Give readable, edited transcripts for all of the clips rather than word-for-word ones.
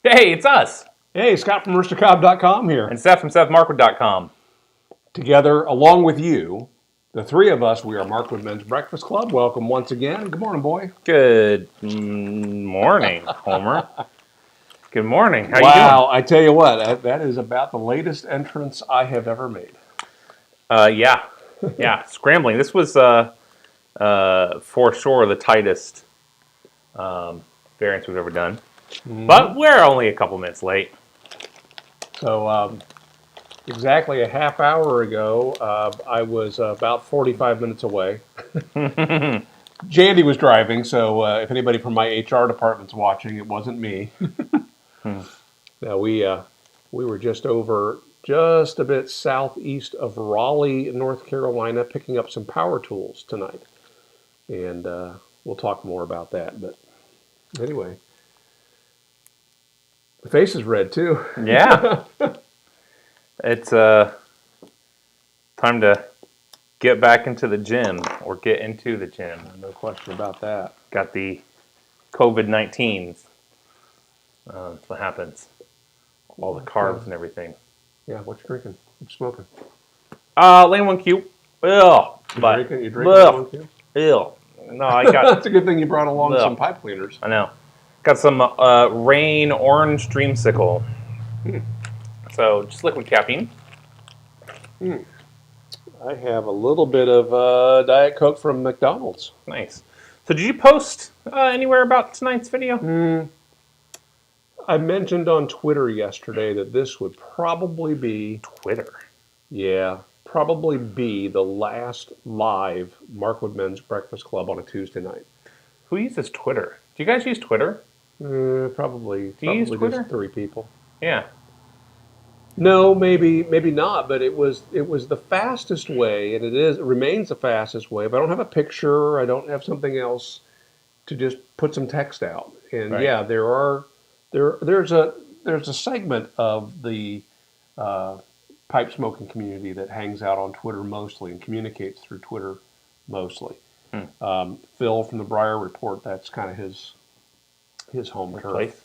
Hey, it's us. Hey, Scott from roostercob.com here. And Seth from SethMarkwood.com. Together, along with you, the three of us, we are Markwood Men's Breakfast Club. Welcome once again. Good morning, boy. Good morning, Homer. Good morning. How you Wow, I tell you what, that is about the latest entrance I have ever made. doing? Yeah. Scrambling. This was for sure the tightest variance we've ever done. But we're only a couple minutes late. So, exactly a half hour ago, I was about 45 minutes away. Jandy was driving, so if anybody from my HR department's watching, it wasn't me. Now we were just a bit southeast of Raleigh, North Carolina, picking up some power tools tonight, and we'll talk more about that. But anyway, the face is red too. Yeah. It's time to get back into the gym or get into the gym. No question about that. Got the COVID-19s. That's what happens. All the carbs and everything. Yeah, what you drinking? What you smoking? Lane 1Q. Ugh. You drinking one too? Ew. No, I got. That's a good thing you brought along some pipe cleaners. I know. Got some Rain Orange Dreamsicle. So just liquid caffeine. I have a little bit of Diet Coke from McDonald's. Nice. So did you post anywhere about tonight's video? I mentioned on Twitter yesterday that this would probably be probably be the last live Markwood Men's Breakfast Club on a Tuesday night. Who uses Twitter? Do you guys use Twitter? Probably. Do you use just Twitter? 3 people. Yeah. No, maybe not. But it was the fastest way, and it remains the fastest way. If I don't have a picture, I don't have something else to just put some text out. And Right. yeah, there's a segment of the pipe smoking community that hangs out on Twitter mostly and communicates through Twitter mostly. Phil from the Briar Report, that's kind of his home turf. Place.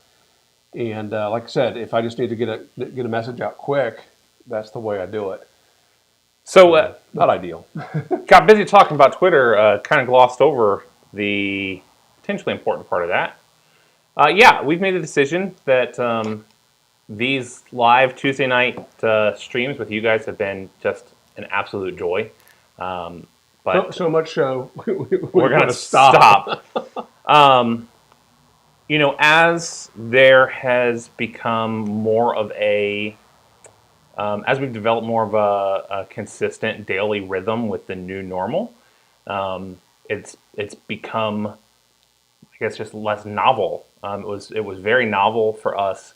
And like I said, if I just need to get a message out quick, that's the way I do it. So Not ideal. got busy talking about Twitter. Kind of glossed over the potentially important part of that. Yeah, we've made the decision that these live Tuesday night streams with you guys have been just an absolute joy. But so much so, we're going to stop. As there has become more of as we've developed more of a consistent daily rhythm with the new normal, it's become, I guess, just less novel. It was very novel for us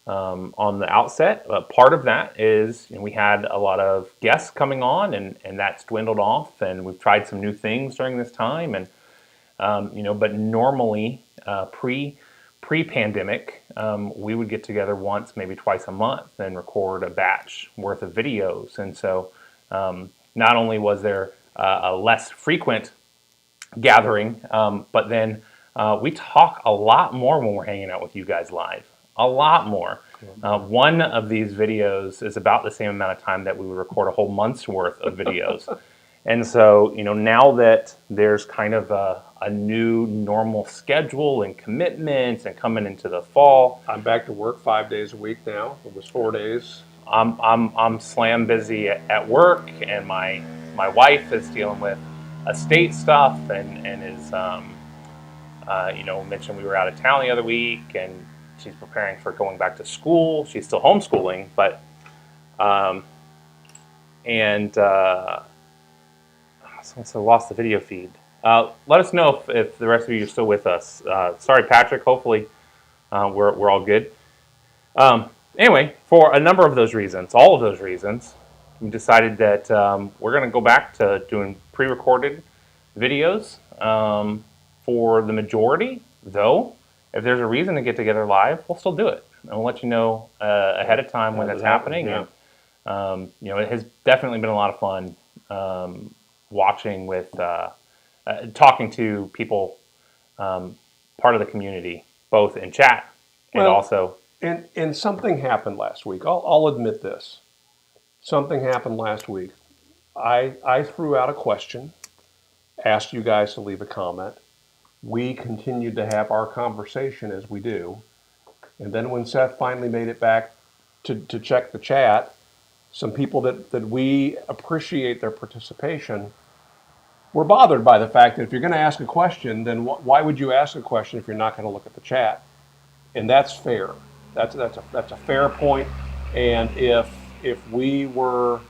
on the outset. Part of that is we had a lot of guests coming on, and that's dwindled off. And we've tried some new things during this time. And but normally pre-pandemic, we would get together once, maybe twice a month, and record a batch worth of videos. And so not only was there a less frequent gathering, but then we talk a lot more when we're hanging out with you guys live. A lot more. One of these videos is about the same amount of time that we would record a whole month's worth of videos. And so, now that there's kind of a new normal schedule and commitments and coming into the fall, I'm back to work 5 days a week now. It was 4 days. I'm slam busy at work, and my wife is dealing with estate stuff and is mentioned we were out of town the other week, and she's preparing for going back to school. She's still homeschooling, but so lost the video feed. Let us know if the rest of you are still with us. Sorry, Patrick. Hopefully, we're all good. Anyway, for a number of those reasons, all of those reasons, we decided that we're going to go back to doing pre-recorded videos for the majority. Though, if there's a reason to get together live, we'll still do it, and we'll let you know ahead of time when that's happening. Yeah. And it has definitely been a lot of fun watching with talking to people, part of the community, both in chat and also And something happened last week. I'll admit this. Something happened last week. I threw out a question, asked you guys to leave a comment. We continued to have our conversation as we do. And then when Seth finally made it back to check the chat, some people that we appreciate their participation were bothered by the fact that if you're going to ask a question, then why would you ask a question if you're not going to look at the chat? And that's fair. That's a fair point. And if we were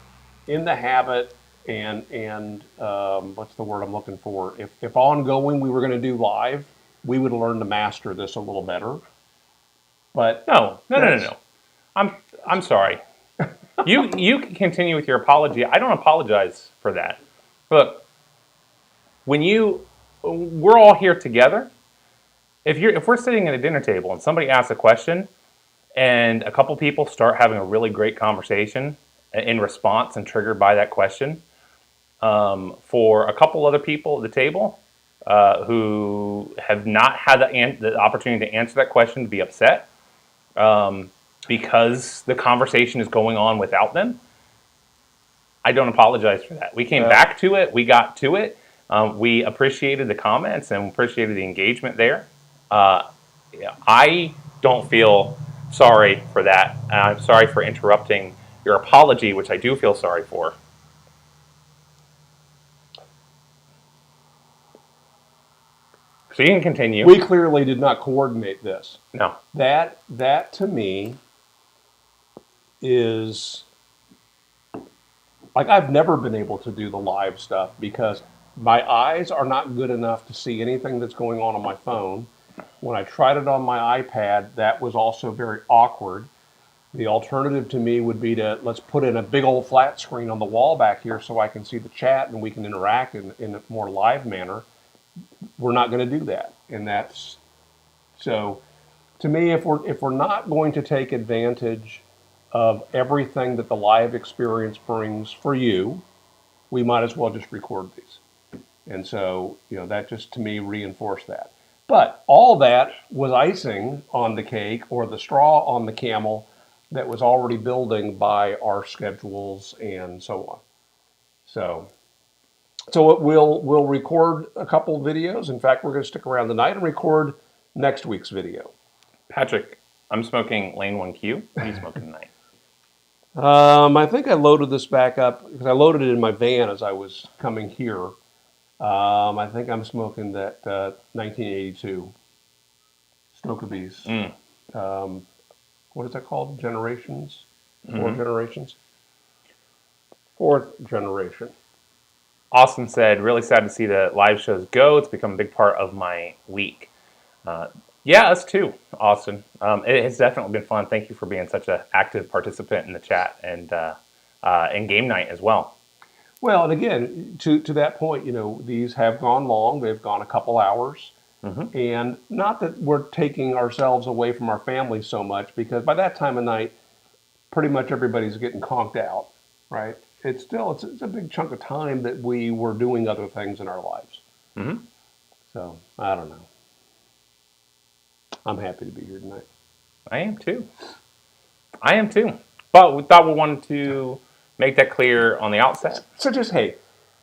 in the habit and what's the word I'm looking for? If ongoing we were going to do live, we would learn to master this a little better. But No. I'm sorry. You can continue with your apology. I don't apologize for that. Look, we're all here together. If we're sitting at a dinner table and somebody asks a question, and a couple people start having a really great conversation in response and triggered by that question, for a couple other people at the table who have not had the opportunity to answer that question to be upset because the conversation is going on without them, I don't apologize for that. We came back to it. We got to it. We appreciated the comments and appreciated the engagement there. I don't feel sorry for that. I'm sorry for interrupting your apology, which I do feel sorry for. So you can continue. we clearly did not coordinate this. No. That to me is like I've never been able to do the live stuff because my eyes are not good enough to see anything that's going on my phone. When I tried it on my iPad, that was also very awkward. The alternative to me would be let's put in a big old flat screen on the wall back here so I can see the chat and we can interact in a more live manner. We're not going to do that. And that's so to me, if we're not going to take advantage of everything that the live experience brings for you, we might as well just record these. And so, that just to me reinforced that. But all that was icing on the cake or the straw on the camel that was already building by our schedules and so on. So we'll record a couple videos. In fact, we're going to stick around tonight and record next week's video. Patrick, I'm smoking Lane 1Q. What are you smoking tonight? I think I loaded this back up because I loaded it in my van as I was coming here. I think I'm smoking that 1982 Smokabees. What is that called? Generations? Four generations? Fourth generation. Austin said, really sad to see the live shows go. It's become a big part of my week. Yeah, us too, Austin. It has definitely been fun. Thank you for being such an active participant in the chat and game night as well. Well, and again, to that point, these have gone long. They've gone a couple hours. And not that we're taking ourselves away from our family so much, because by that time of night, pretty much everybody's getting conked out, right? It's a big chunk of time that we were doing other things in our lives. So, I don't know. I'm happy to be here tonight. I am too. But we thought we wanted to make that clear on the outset. So just, hey,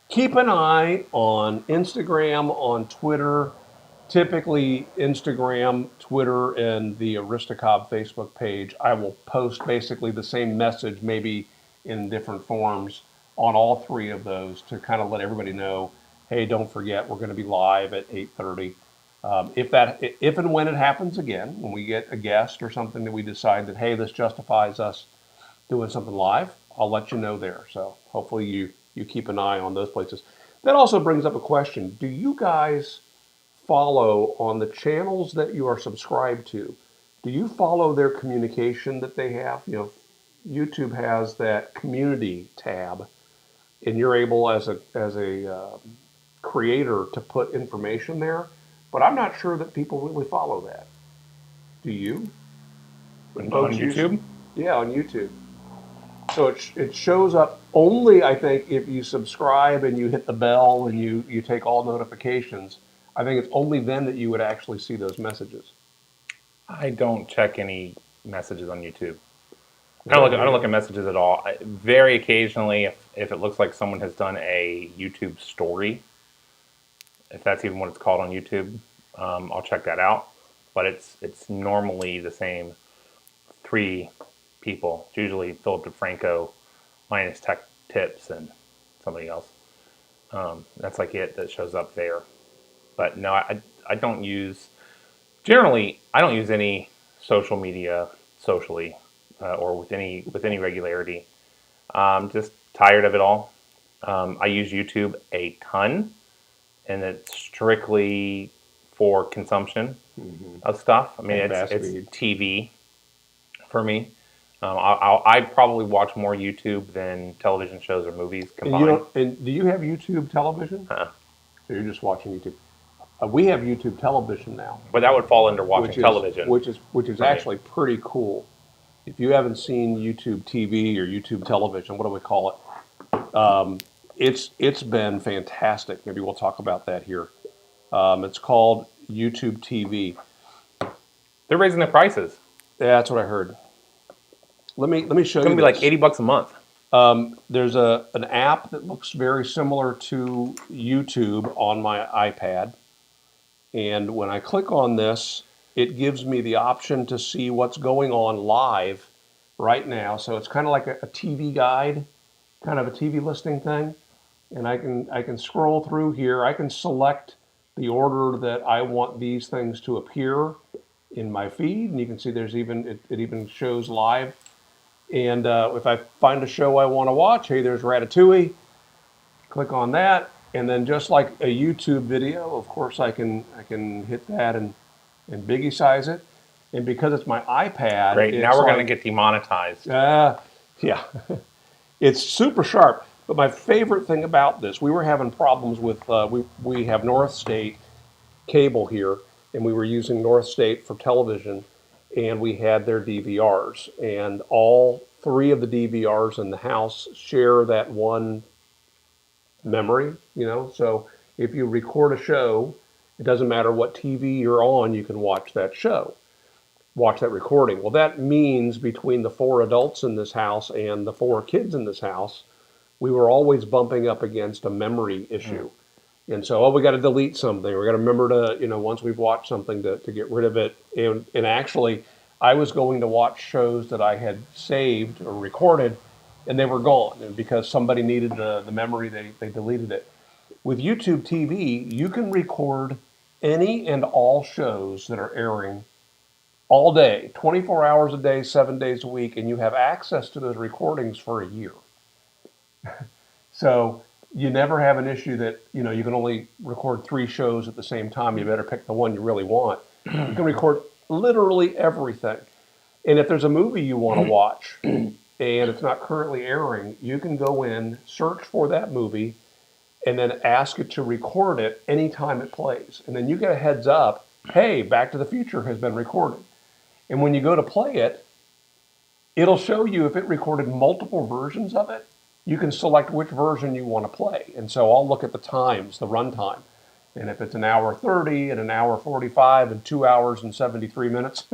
keep an eye on Instagram, on Twitter, typically Instagram, Twitter, and the Aristocob Facebook page. I will post basically the same message, maybe in different forms, on all three of those to kind of let everybody know, hey, don't forget, we're going to be live at 8:30. If and when it happens again, when we get a guest or something that we decide that, hey, this justifies us doing something live, I'll let you know there. So hopefully you keep an eye on those places. That also brings up a question. Do you guys follow on the channels that you are subscribed to? Do you follow their communication that they have? YouTube has that community tab, and you're able as a creator to put information there. But I'm not sure that people really follow that. Do you? On YouTube? Yeah, on YouTube. So it shows up only, I think, if you subscribe and you hit the bell and you take all notifications. I think it's only then that you would actually see those messages. I don't check any messages on YouTube. I don't look at messages at all. Very occasionally, if it looks like someone has done a YouTube story, if that's even what it's called on YouTube, I'll check that out. But it's normally the same three people. It's usually Philip DeFranco, minus Tech Tips, and somebody else. That's like it that shows up there. But no, I don't use, generally, I don't use any social media socially or with any regularity. Just tired of it all. I use YouTube a ton, and it's strictly for consumption of stuff. I mean, And it's feed. TV for me. I probably watch more YouTube than television shows or movies And you combined. don't. And do you have YouTube television? Uh-uh. So you're just watching YouTube. We have YouTube television now, But that would fall under watching which is television. which is for me. actually pretty cool. If you haven't seen YouTube TV or YouTube television, what do we call it? It's been fantastic. Maybe we'll talk about that here. It's called YouTube TV. They're raising their prices. That's what I heard. Let me show It's you. gonna be like $80 a month. There's an app that looks very similar to YouTube on my iPad. And when I click on this, it gives me the option to see what's going on live right now. So it's kind of like a TV guide, kind of a TV listing thing. And I can scroll through here. I can select the order that I want these things to appear in my feed. And you can see there's even, it even shows live. And if I find a show I want to watch, hey, there's Ratatouille. Click on that. And then just like a YouTube video, of course, I can hit that and biggie size it. And because it's my iPad, Great. it's Now we're like, gonna get demonetized. yeah, it's super sharp. But my favorite thing about this, we were having problems with we have North State cable here, and we were using North State for television, and we had their DVRs, and all three of the DVRs in the house share that one memory, so if you record a show, it doesn't matter what TV you're on, you can watch that show, watch that recording. Well, that means between the four adults in this house and the four kids in this house, we were always bumping up against a memory issue. And so, we got to delete something. We got to remember to, once we've watched something, to get rid of it. And actually, I was going to watch shows that I had saved or recorded, and they were gone. And because somebody needed the memory, they deleted it. With YouTube TV, you can record any and all shows that are airing all day, 24 hours a day, 7 days a week, and you have access to those recordings for a year. So you never have an issue that, you can only record 3 shows at the same time. You better pick the one you really want. You can record literally everything. And if there's a movie you want to watch and it's not currently airing, you can go in, search for that movie, and then ask it to record it anytime it plays. And then you get a heads up, hey, Back to the Future has been recorded. And when you go to play it, it'll show you if it recorded multiple versions of it, you can select which version you want to play. And so I'll look at the times, the run time. And if it's an hour 30 and an hour 45 and 2 hours and 73 minutes,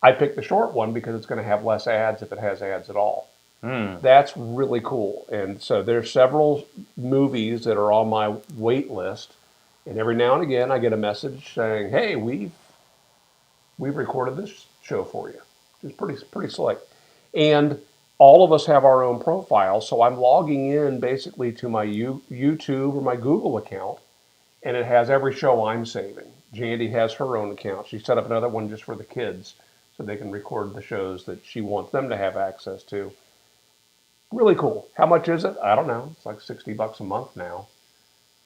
I pick the short one because it's going to have less ads if it has ads at all. That's really cool. And so there's several movies that are on my wait list. And every now and again, I get a message saying, hey, we've recorded this show for you. It's pretty slick. And all of us have our own profile, so I'm logging in basically to my YouTube or my Google account, and it has every show I'm saving. Jandy has her own account. She set up another one just for the kids, so they can record the shows that she wants them to have access to. Really cool. How much is it? I don't know. It's like $60 a month now.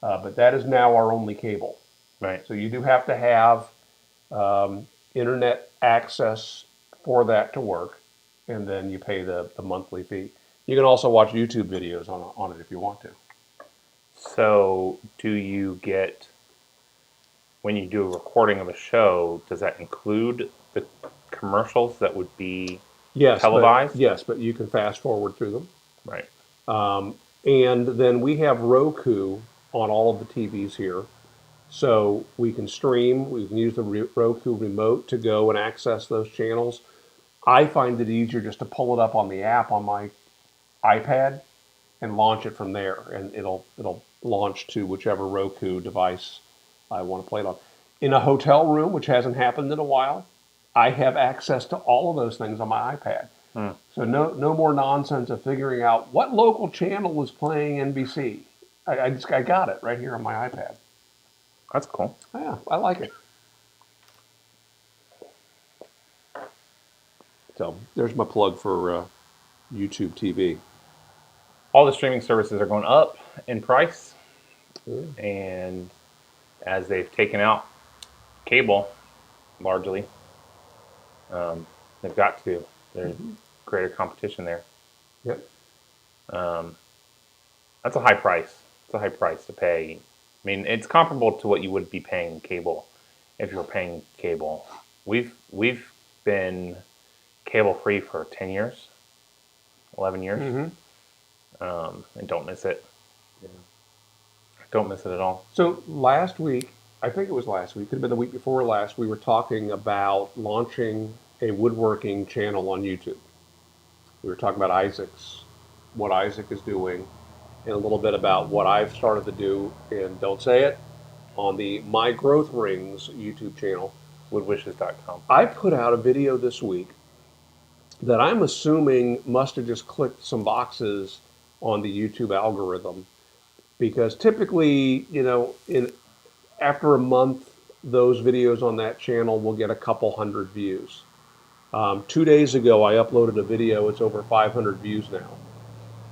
But that is now our only cable. Right. So you do have to have internet access for that to work, and then you pay the monthly fee. You can also watch YouTube videos on it if you want to. So, do you get, when you do a recording of a show, does that include the commercials that would be televised? Yes, but you can fast forward through them. Right. And then we have Roku on all of the TVs here. So we can stream, we can use the Roku remote to go and access those channels. I find it easier just to pull it up on the app on my iPad and launch it from there, and it'll launch to whichever Roku device I want to play it on. In a hotel room, which hasn't happened in a while, I have access to all of those things on my iPad. So no more nonsense of figuring out what local channel is playing NBC. I got it right here on my iPad. That's cool. Yeah, I like it. So there's my plug for YouTube TV. All the streaming services are going up in price, and as they've taken out cable, largely, they've got to. There's greater competition there. Yep. That's a high price. It's a high price to pay. I mean, it's comparable to what you would be paying cable if you were paying cable. We've been cable free for 10 years, 11 years, and don't miss it. Yeah. Don't miss it at all. So last week, I think it was last week, could have been the week before last, we were talking about launching a woodworking channel on YouTube. We were talking about what Isaac is doing, and a little bit about what I've started to do, and don't say it, on the My Growth Rings YouTube channel. Woodwishes.com. I put out a video this week that I'm assuming must have just clicked some boxes on the YouTube algorithm, because typically, after a month, those videos on that channel will get a couple hundred views. 2 days ago, I uploaded a video. It's over 500 views now.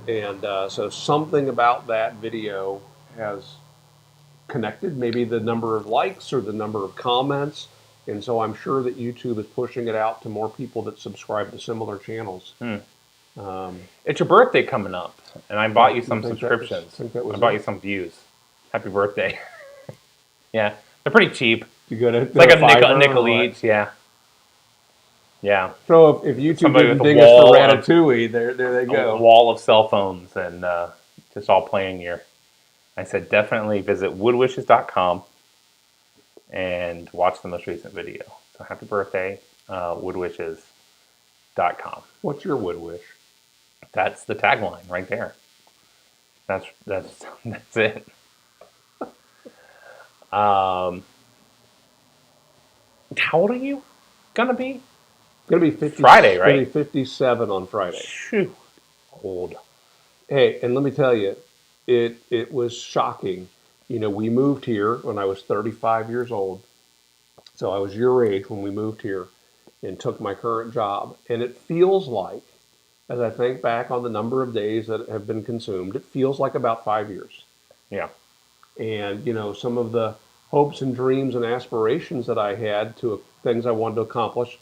And so something about that video has connected, maybe the number of likes or the number of comments. And so I'm sure that YouTube is pushing it out to more people that subscribe to similar channels. It's your birthday coming up, and I bought you some think subscriptions. that was I bought it? you some views. Happy birthday. Yeah, they're pretty cheap. You go to It's like a Fiverr nickel or what? each, yeah. Yeah. So if YouTube Somebody didn't with a ding us for wall of- Ratatouille, there they A go. wall of cell phones and just all playing here. I said definitely visit woodwishes.com and watch the most recent video. So happy birthday, woodwishes.com. What's your wood wish? That's the tagline right there. That's it. How old are you gonna be? It's going to be 50, Friday, right? It's going to be 57 on Friday. Phew. Old. Hey, and let me tell you, it was shocking. We moved here when I was 35 years old. So I was your age when we moved here and took my current job. And it feels like, as I think back on the number of days that have been consumed, it feels like about 5 years. Yeah. And, some of the hopes and dreams and aspirations that I had to things I wanted to accomplish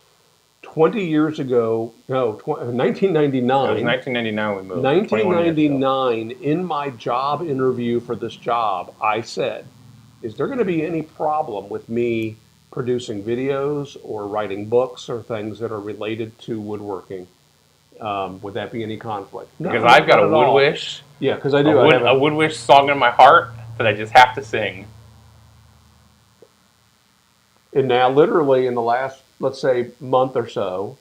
20 years ago, 1999. It was 1999 we moved. 21 years ago. 1999, in my job interview for this job, I said, is there going to be any problem with me producing videos or writing books or things that are related to woodworking? Would that be any conflict? No, Because I've got not a at wood all. wish. Yeah, because I do. A wood wish song in my heart that I just have to sing. And now, literally, in the last, let's say, month or so,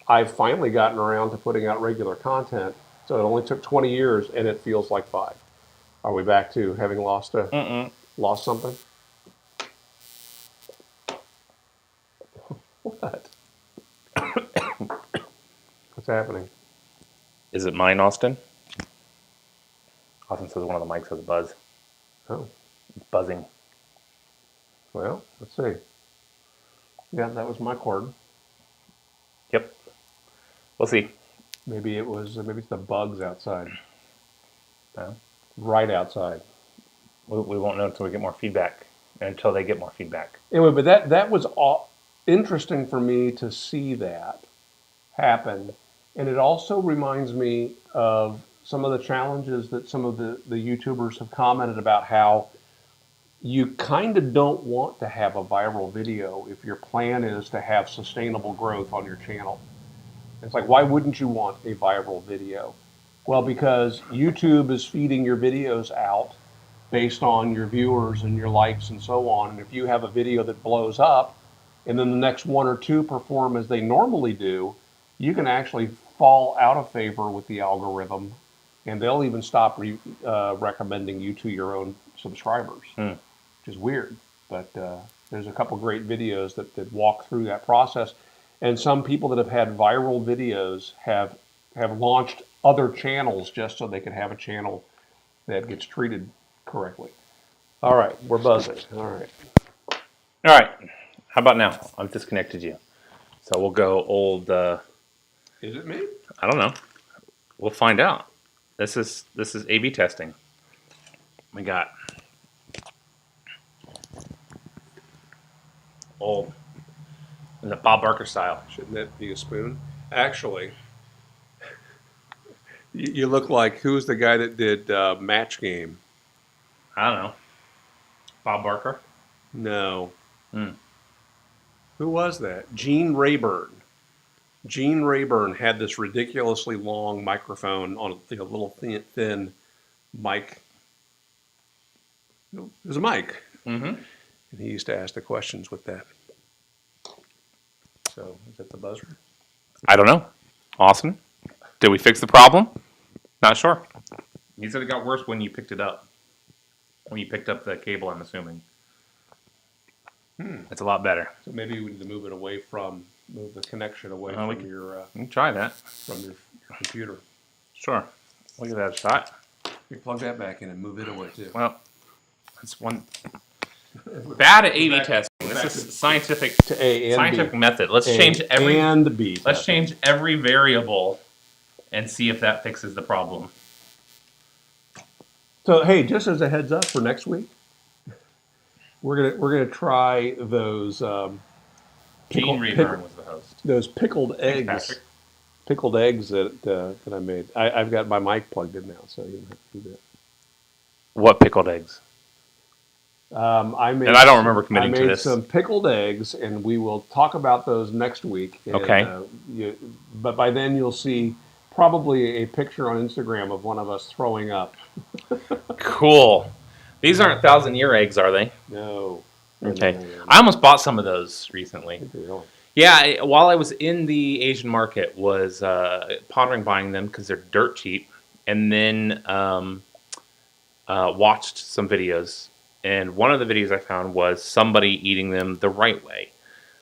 I've finally gotten around to putting out regular content. So it only took 20 years, and it feels like 5. Are we back to having lost something? What? What's happening? Is it mine, Austin? Austin says one of the mics has a buzz. Oh, It's buzzing. well, let's see. Yeah, that was my cord. Yep. We'll see. Maybe it's the bugs outside. No. Right outside. We won't know until we get more feedback. Until they get more feedback. Anyway, but that was interesting for me to see that happen. And it also reminds me of some of the challenges that some of the YouTubers have commented about, how you kind of don't want to have a viral video if your plan is to have sustainable growth on your channel. It's like, why wouldn't you want a viral video? Well, because YouTube is feeding your videos out based on your viewers and your likes and so on. And if you have a video that blows up and then the next one or two perform as they normally do, you can actually fall out of favor with the algorithm, and they'll even stop recommending you to your own subscribers, which is weird. But there's a couple great videos that walk through that process, and some people that have had viral videos have launched other channels just so they can have a channel that gets treated correctly. All right, we're buzzing. All right. All right. How about now? I've disconnected you. So we'll go old. Is it me? I don't know. We'll find out. This is A/B testing. We got old. In the Bob Barker style. Shouldn't that be a spoon? Actually, you look like, who's the guy that did Match Game? I don't know. Bob Barker? No. Who was that? Gene Rayburn. Gene Rayburn had this ridiculously long microphone on a little thin mic. It was a mic. And he used to ask the questions with that. So, is that the buzzer? I don't know. Austin? Did we fix the problem? Not sure. He said it got worse when you picked it up. When you picked up the cable, I'm assuming. It's a lot better. So maybe we need to move the connection away from your We can try that. computer. Sure. We'll give that a shot. You plug that back in and move it away too. Well, that's one. Bad at A/B testing. This is scientific method. Let's change every variable and see if that fixes the problem. So hey, just as a heads up for next week, we're gonna try those. Gene Rayburn was the host. Those pickled eggs. Patrick. Pickled eggs that I made. I've got my mic plugged in now, so you don't have to do that. What pickled eggs? I don't remember committing to this. I made some pickled eggs, and we will talk about those next week. And, okay. But by then you'll see probably a picture on Instagram of one of us throwing up. Cool. These aren't 1,000-year eggs, are they? No. Okay. I almost bought some of those recently. Really? Yeah, while I was in the Asian market, was pondering buying them because they're dirt cheap, and then watched some videos. And one of the videos I found was somebody eating them the right way.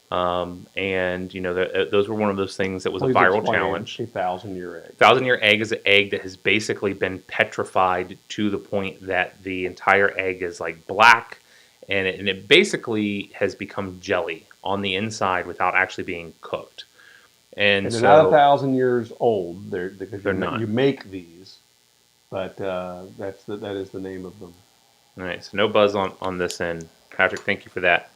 And, those were one of those things that was a viral challenge. A 1,000-year egg. 1,000-year egg is an egg that has basically been petrified to the point that the entire egg is like black, and it basically has become jelly on the inside without actually being cooked. And they're not 1,000 years old. They're not. You make these, but that is the name of them. All right, so no buzz on this end. Patrick, thank you for that.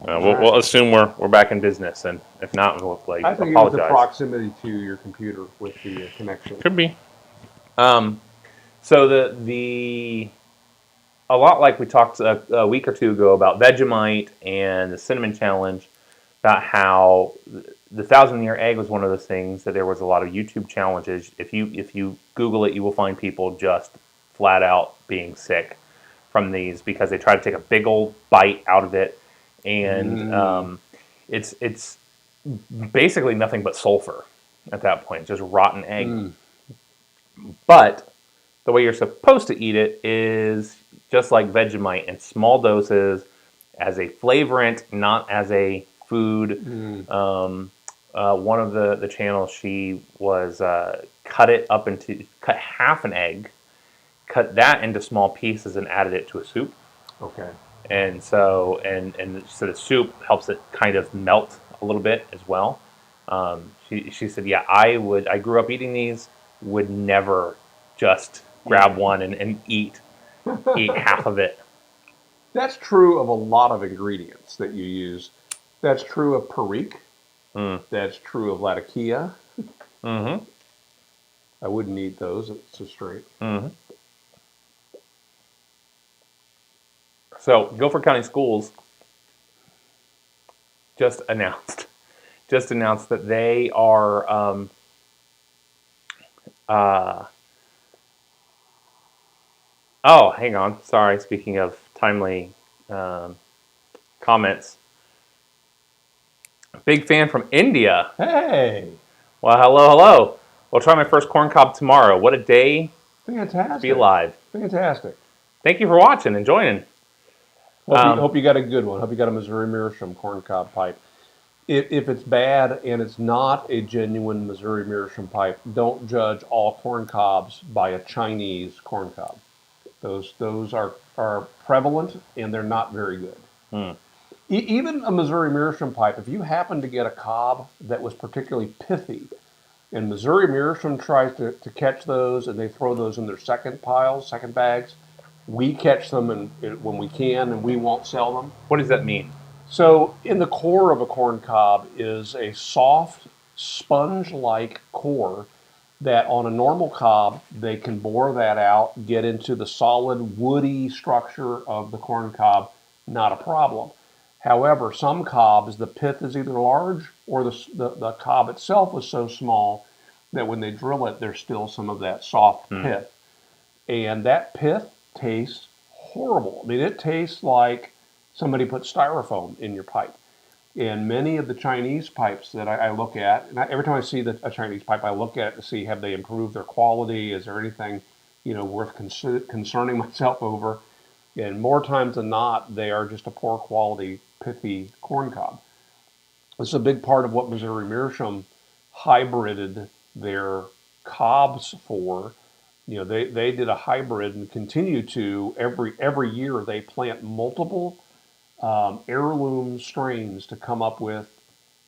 We'll assume we're back in business, and if not, we'll I think it was the proximity to your computer with the connection. Could be. So a lot like we talked a week or two ago about Vegemite and the cinnamon challenge, about how the 1,000-year egg was one of those things that there was a lot of YouTube challenges. If you Google it, you will find people just flat out being sick from these because they try to take a big old bite out of it, and it's basically nothing but sulfur at that point, just rotten egg. But the way you're supposed to eat it is just like Vegemite, in small doses, as a flavorant, not as a food. One of the channels, she was cut half an egg, cut that into small pieces, and added it to a soup. Okay. And so the soup helps it kind of melt a little bit as well. She said, yeah, I grew up eating these, would never just grab one and eat half of it. That's true of a lot of ingredients that you use. That's true of Perique. That's true of Latakia. I wouldn't eat those. It's so straight. So Guilford County Schools just announced that they are oh, hang on. Sorry. Speaking of timely comments, a big fan from India. Hey, Well, hello, hello. We'll try my first corn cob tomorrow. What a day to be Fantastic. alive. Fantastic. Thank you for watching and joining. Hope you got a good one. Hope you got a Missouri Meerschaum corncob pipe. If it's bad and it's not a genuine Missouri Meerschaum pipe, don't judge all corn cobs by a Chinese corn cob. Those are prevalent and they're not very good. Even a Missouri Meerschaum pipe, if you happen to get a cob that was particularly pithy, and Missouri Meerschaum tries to catch those and they throw those in their second piles, second bags, we catch them when we can and we won't sell them. What does that mean? So in the core of a corn cob is a soft, sponge-like core that on a normal cob, they can bore that out, get into the solid, woody structure of the corn cob, not a problem. However, some cobs, the pith is either large or the cob itself was so small that when they drill it, there's still some of that soft pith. And that pith tastes horrible. I mean, it tastes like somebody put styrofoam in your pipe. And many of the Chinese pipes that I look at, and every time I see a Chinese pipe, I look at it to see have they improved their quality? Is there anything, worth concerning myself over? And more times than not, they are just a poor quality, pithy corn cob. This is a big part of what Missouri Meerschaum hybrided their cobs for. They did a hybrid and continue to every year they plant multiple heirloom strains to come up with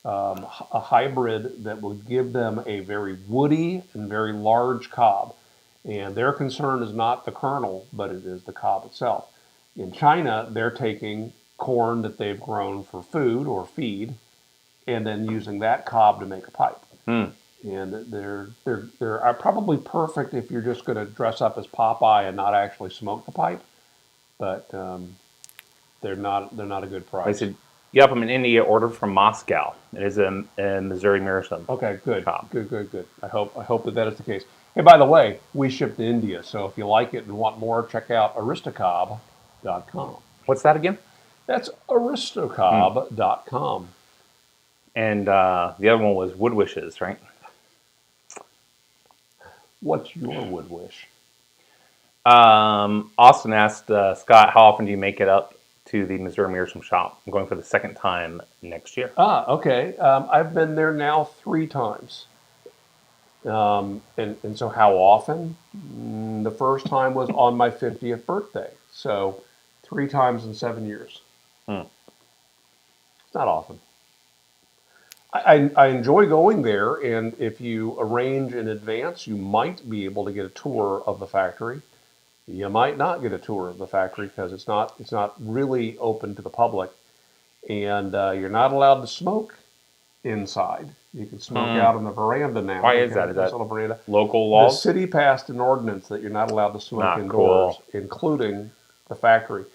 a hybrid that will give them a very woody and very large cob. And their concern is not the kernel, but it is the cob itself. In China, they're taking corn that they've grown for food or feed, and then using that cob to make a pipe. And they're probably perfect if you're just going to dress up as Popeye and not actually smoke the pipe, but they're not a good I price. said, yep, I'm in India, ordered from Moscow. It is a Missouri Meerschaum. Okay, good, cob. good. I hope that is the case. Hey, by the way, we ship to India, so if you like it and want more, check out aristocob.com. What's that again? That's aristocob.com. And the other one was Wood Wishes, right? What's your wood wish? Austin asked Scott, how often do you make it up to the Missouri Meerschaum shop? I'm going for the second time next year. Okay. I've been there now 3 times. And so how often? The first time was on my 50th birthday. So 3 times in 7 years. It's not often. I enjoy going there, and if you arrange in advance, you might be able to get a tour of the factory. You might not get a tour of the factory because it's not really open to the public, and you're not allowed to smoke inside. You can smoke out on the veranda now. Why is that? Is that veranda. local The laws? city passed an ordinance that you're not allowed to smoke Not indoors, cool. including the factory.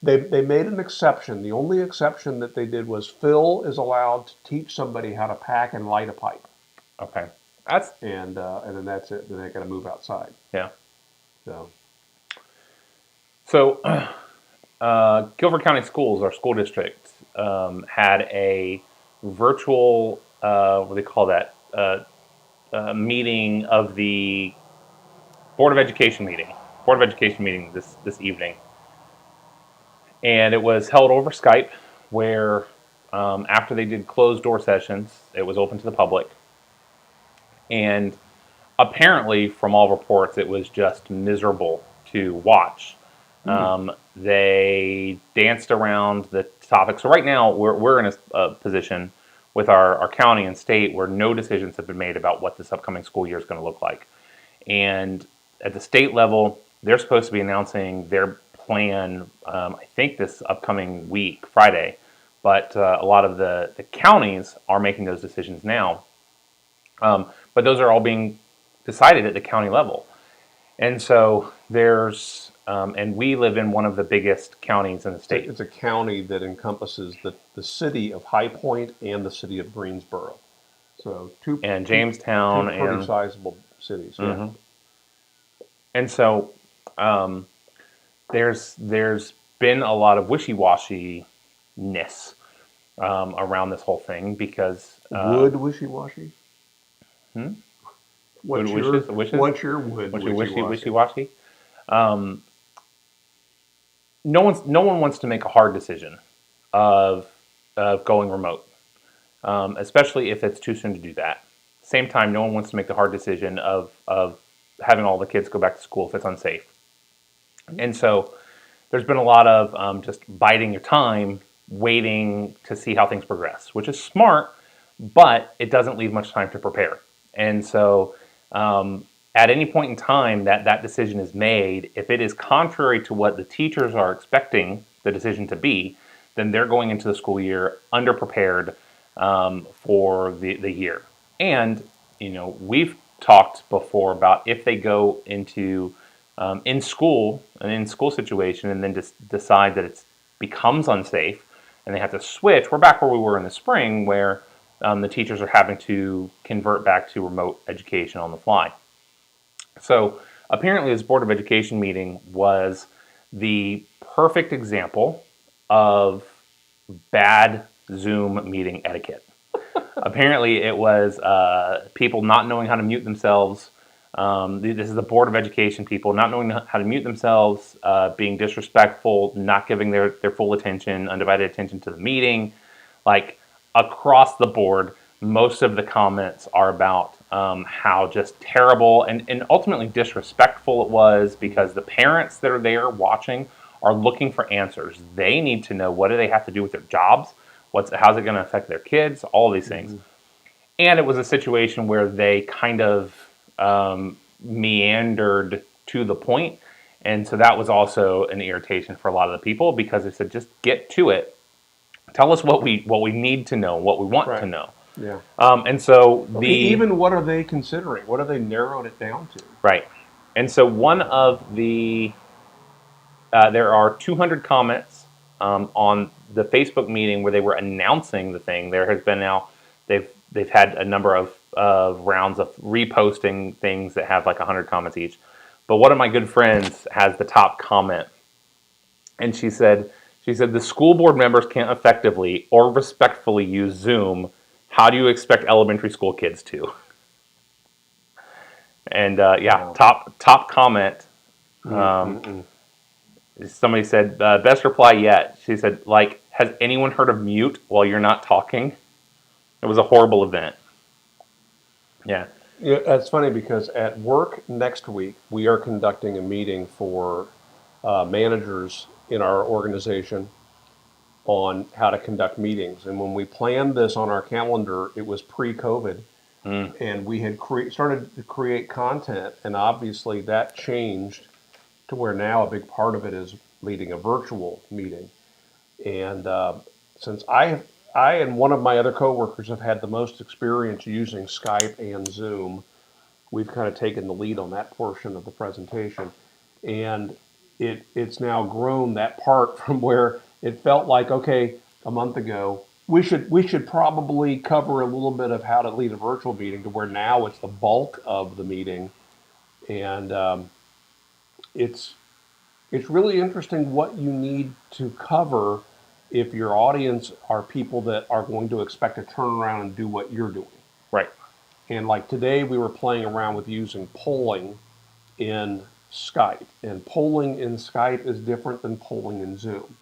They made an exception. The only exception that they did was Phil is allowed to teach somebody how to pack and light a pipe, Okay. and then that's it. Then they got to move outside. Yeah. So Guilford County Schools, our school district, had a virtual, what do they call that, meeting of the Board of Education meeting this evening. And it was held over Skype, where after they did closed door sessions, it was open to the public. And apparently, from all reports, it was just miserable to watch. They danced around the topic. So right now, we're in a position with our county and state where no decisions have been made about what this upcoming school year is going to look like. And at the state level, they're supposed to be announcing their plan, I think this upcoming week, Friday. But a lot of the counties are making those decisions now. But those are all being decided at the county level. And so there's, and we live in one of the biggest counties in the state. it's a county that encompasses the city of High Point and the city of Greensboro. So And Jamestown two pretty and sizable cities. Yeah. And so there's been a lot of wishy-washy-ness around this whole thing because Wood wishy-washy? What's Wishes? what's your wood What's your wishy-washy? wishy-washy? No one wants to make a hard decision of going remote, especially if it's too soon to do that. Same time, no one wants to make the hard decision of having all the kids go back to school if it's unsafe. And so there's been a lot of just biding your time, waiting to see how things progress, which is smart, but it doesn't leave much time to prepare. And so at any point in time that decision is made, if it is contrary to what the teachers are expecting the decision to be, then they're going into the school year underprepared for the year. And, we've talked before about if they go into in school, an in-school situation, and then just decide that it becomes unsafe, and they have to switch. We're back where we were in the spring, where the teachers are having to convert back to remote education on the fly. So apparently, this Board of Education meeting was the perfect example of bad Zoom meeting etiquette. Apparently, it was people not knowing how to mute themselves. This is the Board of Education people not knowing how to mute themselves, being disrespectful, not giving their full attention, undivided attention to the meeting. Like across the board, most of the comments are about how just terrible and ultimately disrespectful it was, because the parents that are there watching are looking for answers. They need to know, what do they have to do with their jobs? How's it going to affect their kids? All of these things. And it was a situation where they kind of meandered to the point. And so that was also an irritation for a lot of the people, because they said, just get to it. Tell us what we need to know, what we want to Right. know. Yeah. And so Even what are they considering? What have they narrowed it down to? right. And so one of the there are 200 comments on the Facebook meeting where they were announcing the thing. There has been now they've had a number of rounds of reposting things that have like 100 comments each. But one of my good friends has the top comment, and she said the school board members can't effectively or respectfully use Zoom. How do you expect elementary school kids to? And yeah, Wow. top comment. Somebody said, best reply yet. She said, like, has anyone heard of mute while you're not talking? It was a horrible event. Yeah. Yeah, that's funny because at work next week, we are conducting a meeting for managers in our organization on how to conduct meetings. And when we planned this on our calendar, it was pre-COVID, and we had started to create content, and obviously that changed to where now a big part of it is leading a virtual meeting. And since I and one of my other coworkers have had the most experience using Skype and Zoom, we've kind of taken the lead on that portion of the presentation. And it's now grown that part from where it felt like, okay, a month ago, we should probably cover a little bit of how to lead a virtual meeting, to where now it's the bulk of the meeting. And it's it's really interesting what you need to cover if your audience are people that are going to expect to turn around and do what you're doing. Right. And like today, we were playing around with using polling in Skype. And polling in Skype is different than polling in Zoom,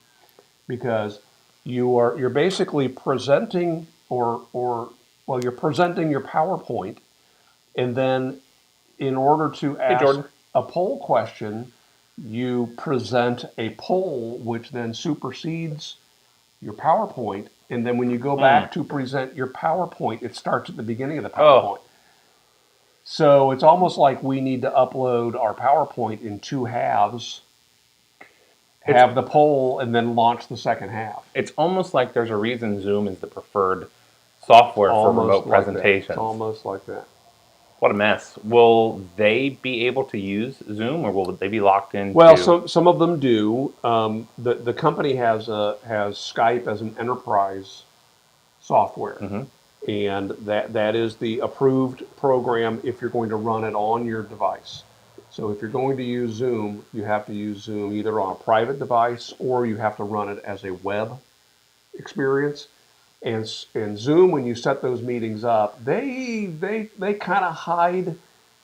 because you're basically presenting you're presenting your PowerPoint, and then in order to Hey, ask Jordan. a poll question, you present a poll which then supersedes your PowerPoint. And then when you go back to present your PowerPoint, it starts at the beginning of the PowerPoint. Oh, So it's almost like we need to upload our PowerPoint in two halves, have the poll, and then launch the second half. it's almost like there's a reason Zoom is the preferred software for remote Like that. presentations. It's almost like that. What a mess. Will they be able to use Zoom, or will they be locked into? Well, some of them do. The company has Skype as an enterprise software, and that is the approved program if you're going to run it on your device. So if you're going to use Zoom, you have to use Zoom either on a private device, or you have to run it as a web experience. And Zoom, when you set those meetings up, they kind of hide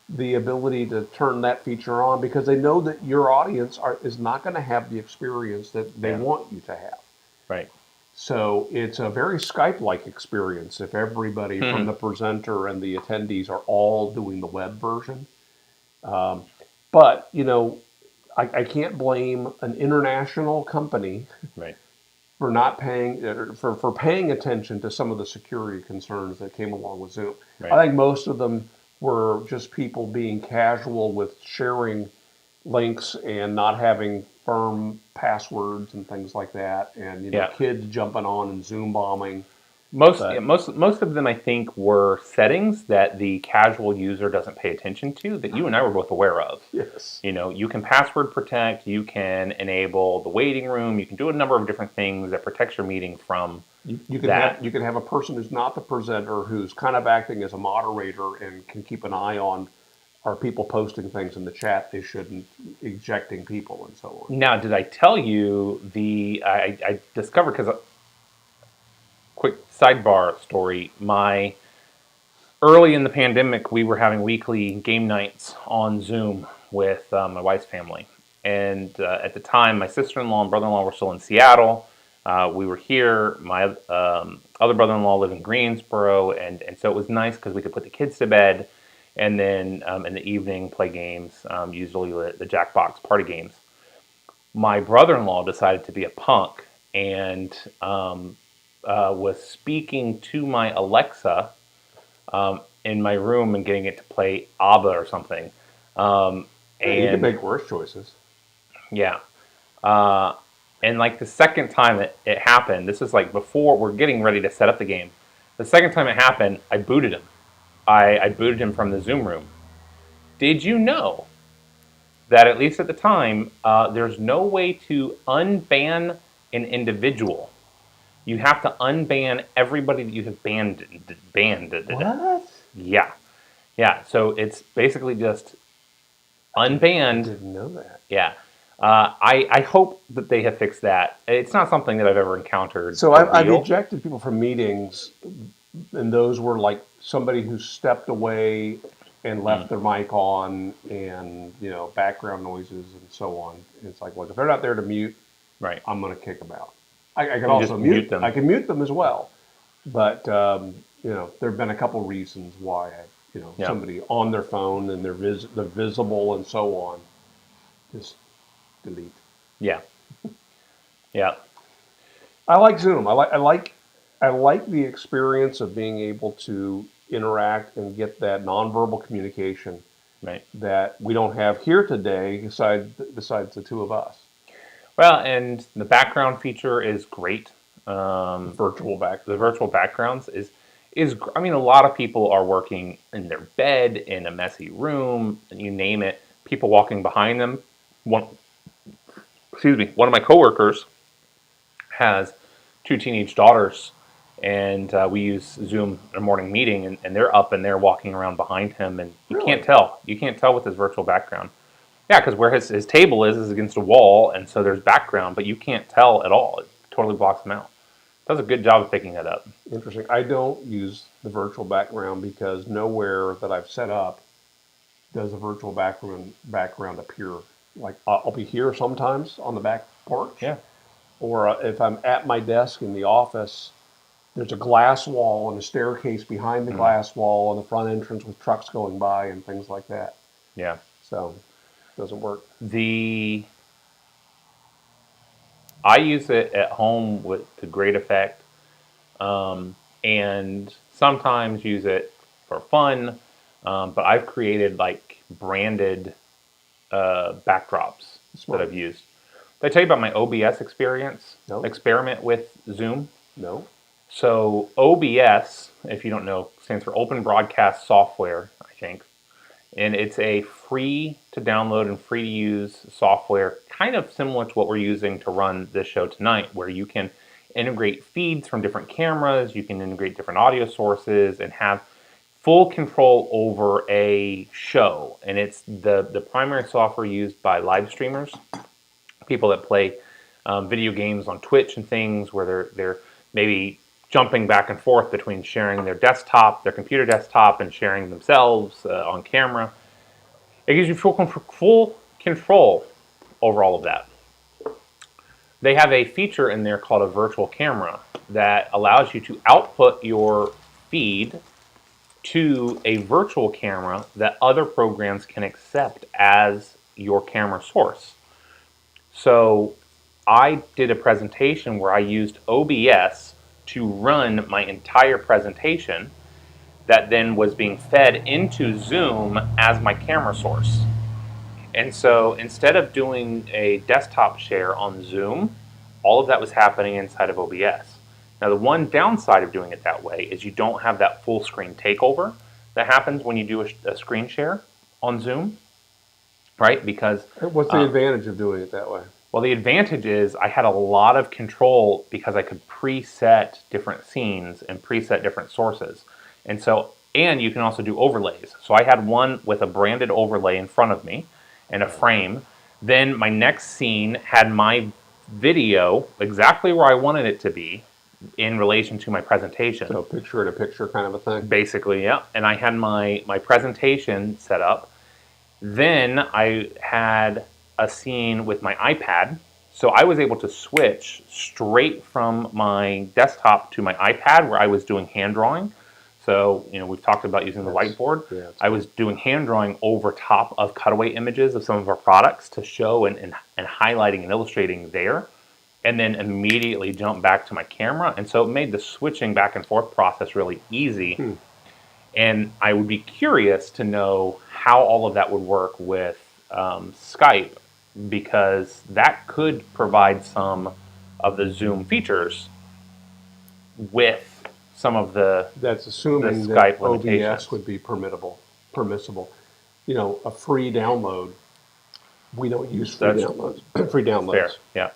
the ability to turn that feature on because they know that your audience is not going to have the experience that they Yeah. want you to have. Right. So it's a very Skype-like experience if everybody from the presenter and the attendees are all doing the web version. But, I can't blame an international company Right. for not paying for paying attention to some of the security concerns that came along with Zoom. I Right. think most of them were just people being casual with sharing links and not having firm passwords and things like that, and Yeah. kids jumping on and Zoom bombing. Most, yeah, But most of them, I think, were settings that the casual user doesn't pay attention to that you and I were both aware of. yes, You can password protect, you can enable the waiting room, you can do a number of different things that protects your meeting from you can that. have a person who's not the presenter who's kind of acting as a moderator and can keep an eye on are people posting things in the chat they shouldn't, ejecting people and so on. Now, did I tell you I discovered because quick sidebar story. My early in the pandemic, we were having weekly game nights on Zoom with my wife's family, and at the time, my sister-in-law and brother-in-law were still in Seattle. We were here. My other brother-in-law lived in Greensboro, and so it was nice because we could put the kids to bed, and then in the evening play games, usually the Jackbox party games. My brother-in-law decided to be a punk and was speaking to my Alexa in my room and getting it to play ABBA or something. Yeah, you can And make worse choices. yeah, uh, and like the second time it happened, this is like before we're getting ready to set up the game. The second time it happened, I booted him. I booted him from the Zoom room. Did you know that at least at the time, there's no way to unban an individual? You have to unban everybody that you have banned. What? Yeah, yeah. So it's basically just I unbanned. didn't know that. Yeah. I hope that they have fixed that. It's not something that I've ever encountered. So for I've real. ejected people from meetings, and those were like somebody who stepped away and left their mic on, and background noises and so on. It's like, look, if they're not there to mute, Right. I'm going to kick them out. I can You also just mute them. I can mute them as well, but there have been a couple reasons why Yeah. somebody on their phone and they're visible and so on, just delete. Yeah. Yeah. I like Zoom. I like the experience of being able to interact and get that nonverbal communication Right. that we don't have here today, besides the two of us. Well, and the background feature is great. Virtual back. The virtual backgrounds is. I mean, a lot of people are working in their bed in a messy room, and you name it. People walking behind them. One of my coworkers has two teenage daughters, and we use Zoom in a morning meeting, and they're up and they're walking around behind him, and you Really? can't tell. You can't tell with his virtual background. Yeah, because where his table is against a wall, and so there's background, but you can't tell at all. It totally blocks him out. Does a good job of picking that up. Interesting. I don't use the virtual background because nowhere that I've set up does a virtual background appear. Like I'll be here sometimes on the back porch, Yeah. or if I'm at my desk in the office, there's a glass wall and a staircase behind the glass wall and the front entrance with trucks going by and things like that. Yeah. So it doesn't work. I use it at home to great effect, and sometimes use it for fun. But I've created like branded backdrops Smart. that I've used. Did I tell you about my OBS experience? No. Experiment with Zoom. No. So OBS, if you don't know, stands for Open Broadcast Software, I think. And it's a free to download and free to use software, kind of similar to what we're using to run this show tonight, where you can integrate feeds from different cameras, you can integrate different audio sources, and have full control over a show. And it's the primary software used by live streamers, people that play video games on Twitch and things, where they're maybe jumping back and forth between sharing their desktop, their computer desktop, and sharing themselves on camera. It gives you full control over all of that. They have a feature in there called a virtual camera that allows you to output your feed to a virtual camera that other programs can accept as your camera source. So I did a presentation where I used OBS to run my entire presentation that then was being fed into Zoom as my camera source. And so instead of doing a desktop share on Zoom, all of that was happening inside of OBS. Now, the one downside of doing it that way is you don't have that full screen takeover that happens when you do a screen share on Zoom, right? Because What's the advantage of doing it that way? well, the advantage is I had a lot of control because I could preset different scenes and preset different sources. And so, and you can also do overlays. So I had one with a branded overlay in front of me and a frame. Then my next scene had my video exactly where I wanted it to be in relation to my presentation. So picture-in-a-picture kind of a thing? Basically, yeah. And I had my presentation set up. Then I had a scene with my iPad. So I was able to switch straight from my desktop to my iPad where I was doing hand drawing. So, you know, we've talked about using the whiteboard. Yeah, I was doing hand drawing over top of cutaway images of some of our products to show and highlighting and illustrating there. And then immediately jump back to my camera. And so it made the switching back and forth process really easy. And I would be curious to know how all of that would work with Skype, because that could provide some of the Zoom features with some of the That's assuming the that Skype limitations. OBS would be permissible. You know, a free download. We don't use free That's downloads. Free downloads. fair. Yeah.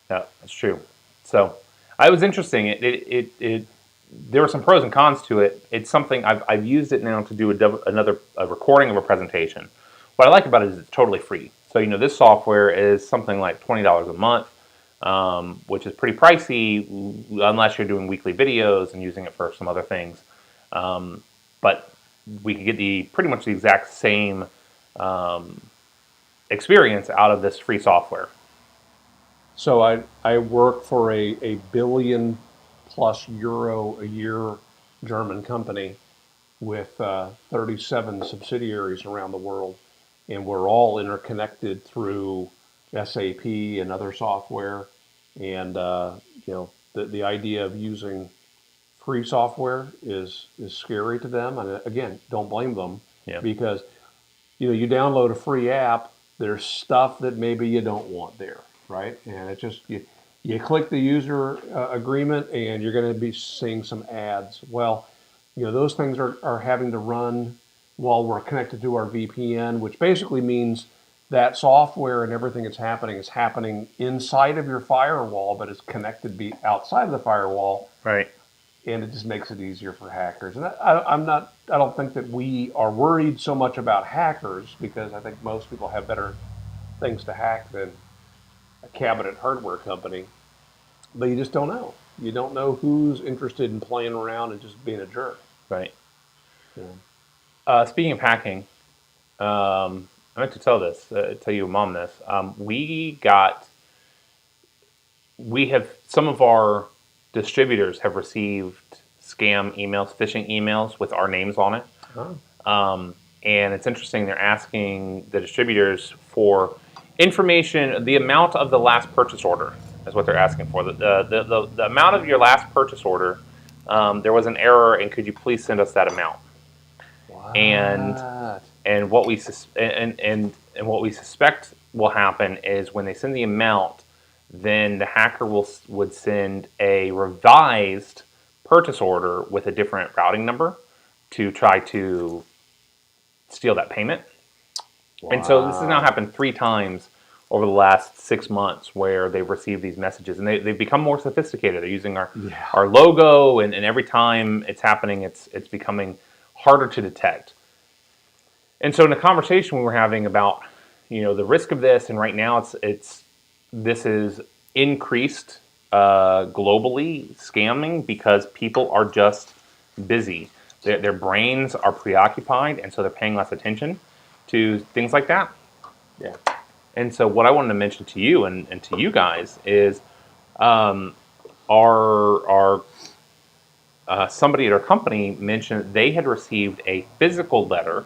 Yeah, that's true. So it was interesting. It there were some pros and cons to it. It's something I've used it now to do a recording of a presentation. What I like about it is it's totally free. So, you know, this software is something like $20 a month, which is pretty pricey unless you're doing weekly videos and using it for some other things. But we could get pretty much the exact same experience out of this free software. So I work for a billion plus euro a year German company with 37 subsidiaries around the world, and we're all interconnected through SAP and other software. And you know, the idea of using free software is scary to them. And again, don't blame them, Yeah. because you know, you download a free app, there's stuff that maybe you don't want there, right? And it just you click the user agreement and you're going to be seeing some ads. Well, you know, those things are having to run while we're connected to our VPN, which basically means that software and everything that's happening is happening inside of your firewall, but it's connected outside of the firewall. Right. And it just makes it easier for hackers. And I don't think that we are worried so much about hackers, because I think most people have better things to hack than a cabinet hardware company. But you just don't know. You don't know who's interested in playing around and just being a jerk. Right. Yeah. Speaking of hacking, I meant to tell you, Mom, this. Some of our distributors have received scam emails, phishing emails with our names on it. Oh. And it's interesting, they're asking the distributors for information, the amount of the last purchase order is what they're asking for. The amount of your last purchase order, there was an error, and could you please send us that amount? What? And what we what we suspect will happen is when they send the amount, then the hacker would send a revised purchase order with a different routing number to try to steal that payment. Wow. And so this has now happened 3 times over the last 6 months where they've received these messages, and they've become more sophisticated. They're using our logo, and every time it's happening, it's becoming harder to detect. And so in the conversation we were having about, you know, the risk of this, and right now this is increased globally scamming because people are just busy. Their brains are preoccupied, and so they're paying less attention to things like that. Yeah. And so, what I wanted to mention to you and to you guys is our somebody at our company mentioned they had received a physical letter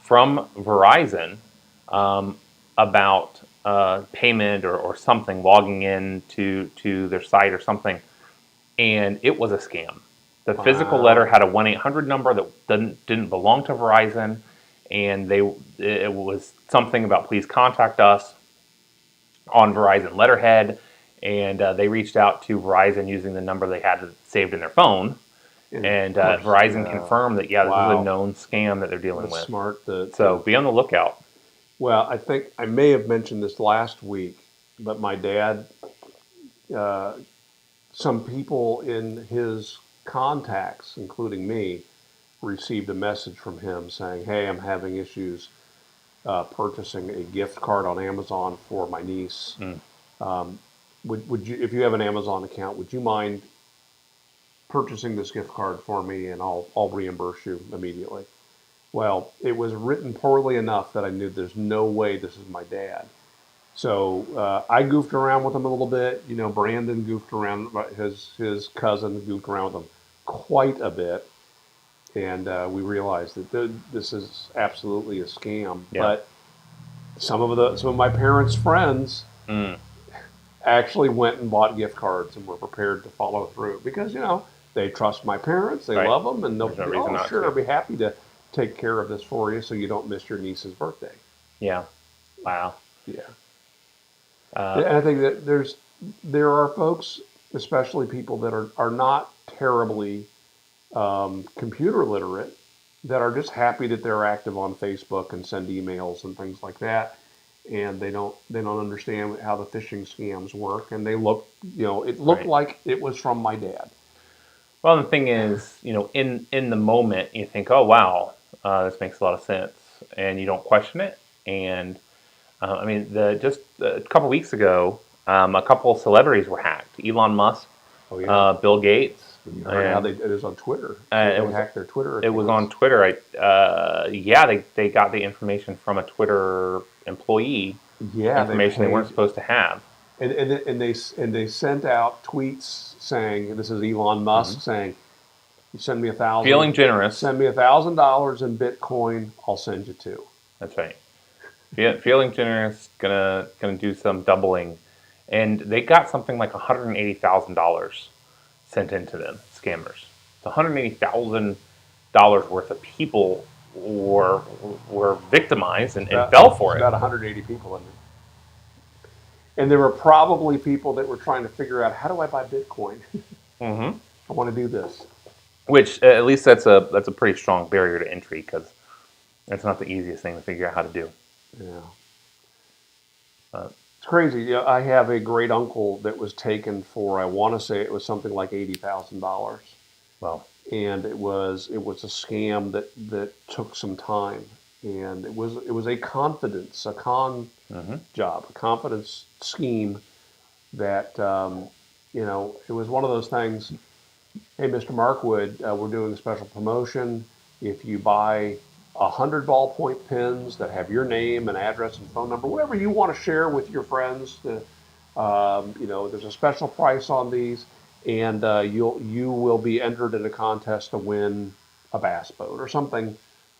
from Verizon about payment or something, logging in to their site or something, and it was a scam. The physical letter Wow. had a 1-800 number that didn't belong to Verizon, and it was something about please contact us on Verizon letterhead, and they reached out to Verizon using the number they had saved in their phone, And of and course, Verizon yeah. confirmed that this is a Wow. known scam that they're dealing That's with. smart. So be on the lookout. Well, I think I may have mentioned this last week, but my dad, uh, some people in his contacts, including me, received a message from him saying, "Hey, I'm having issues purchasing a gift card on Amazon for my niece. Mm, Would you, if you have an Amazon account, would you mind purchasing this gift card for me, and I'll reimburse you immediately?" Well, it was written poorly enough that I knew there's no way this is my dad. So I goofed around with him a little bit. You know, Brandon goofed around. His cousin goofed around with him quite a bit, and we realized that this is absolutely a scam. yeah. But some of my parents' friends Mm, actually went and bought gift cards and were prepared to follow through because they trust my parents, they right. love them, and they'll There's no be, reason oh not sure, I'll to. be happy to take care of this for you so you don't miss your niece's birthday. Yeah. Wow. Yeah. Uh, And I think that there are folks, especially people that are not terribly computer literate, that are just happy that they're active on Facebook and send emails and things like that, and they don't understand how the phishing scams work, and they look, it looked right. like it was from my dad. Well, the thing is, in the moment, you think, "Oh, wow, this makes a lot of sense," and you don't question it. And I mean, the just a couple weeks ago, a couple of celebrities were hacked. Elon Musk, Oh yeah, Bill Gates, and you heard how and it is on Twitter. it They was hacked their Twitter it was accounts. on Twitter. Yeah, they got the information from a Twitter employee, Yeah, they information they weren't paid. supposed to have. And they sent out tweets saying, "This is Elon Hmm. Musk saying, you send me a thousand, Feeling generous. send me $1,000 in Bitcoin, I'll send you two." That's right. Feeling generous, gonna do some doubling, and they got something like $180,000 sent into them, scammers. So $180,000 worth of people were victimized and fell It's for it. about 180 people in there, and there were probably people that were trying to figure out, how do I buy Bitcoin? Hmm. I want to do this. Which at least that's a pretty strong barrier to entry because it's not the easiest thing to figure out how to do. Yeah, Uh, it's crazy. I have a great uncle that was taken for, I want to say it was something like $80,000, well, and it was a scam that took some time, and it was a con hmm job, a confidence scheme that it was one of those things. Hey, Mr. Markwood, we're doing a special promotion. If you buy 100 ballpoint pens that have your name and address and phone number, whatever you want to share with your friends, there's a special price on these, and you will be entered in a contest to win a bass boat or something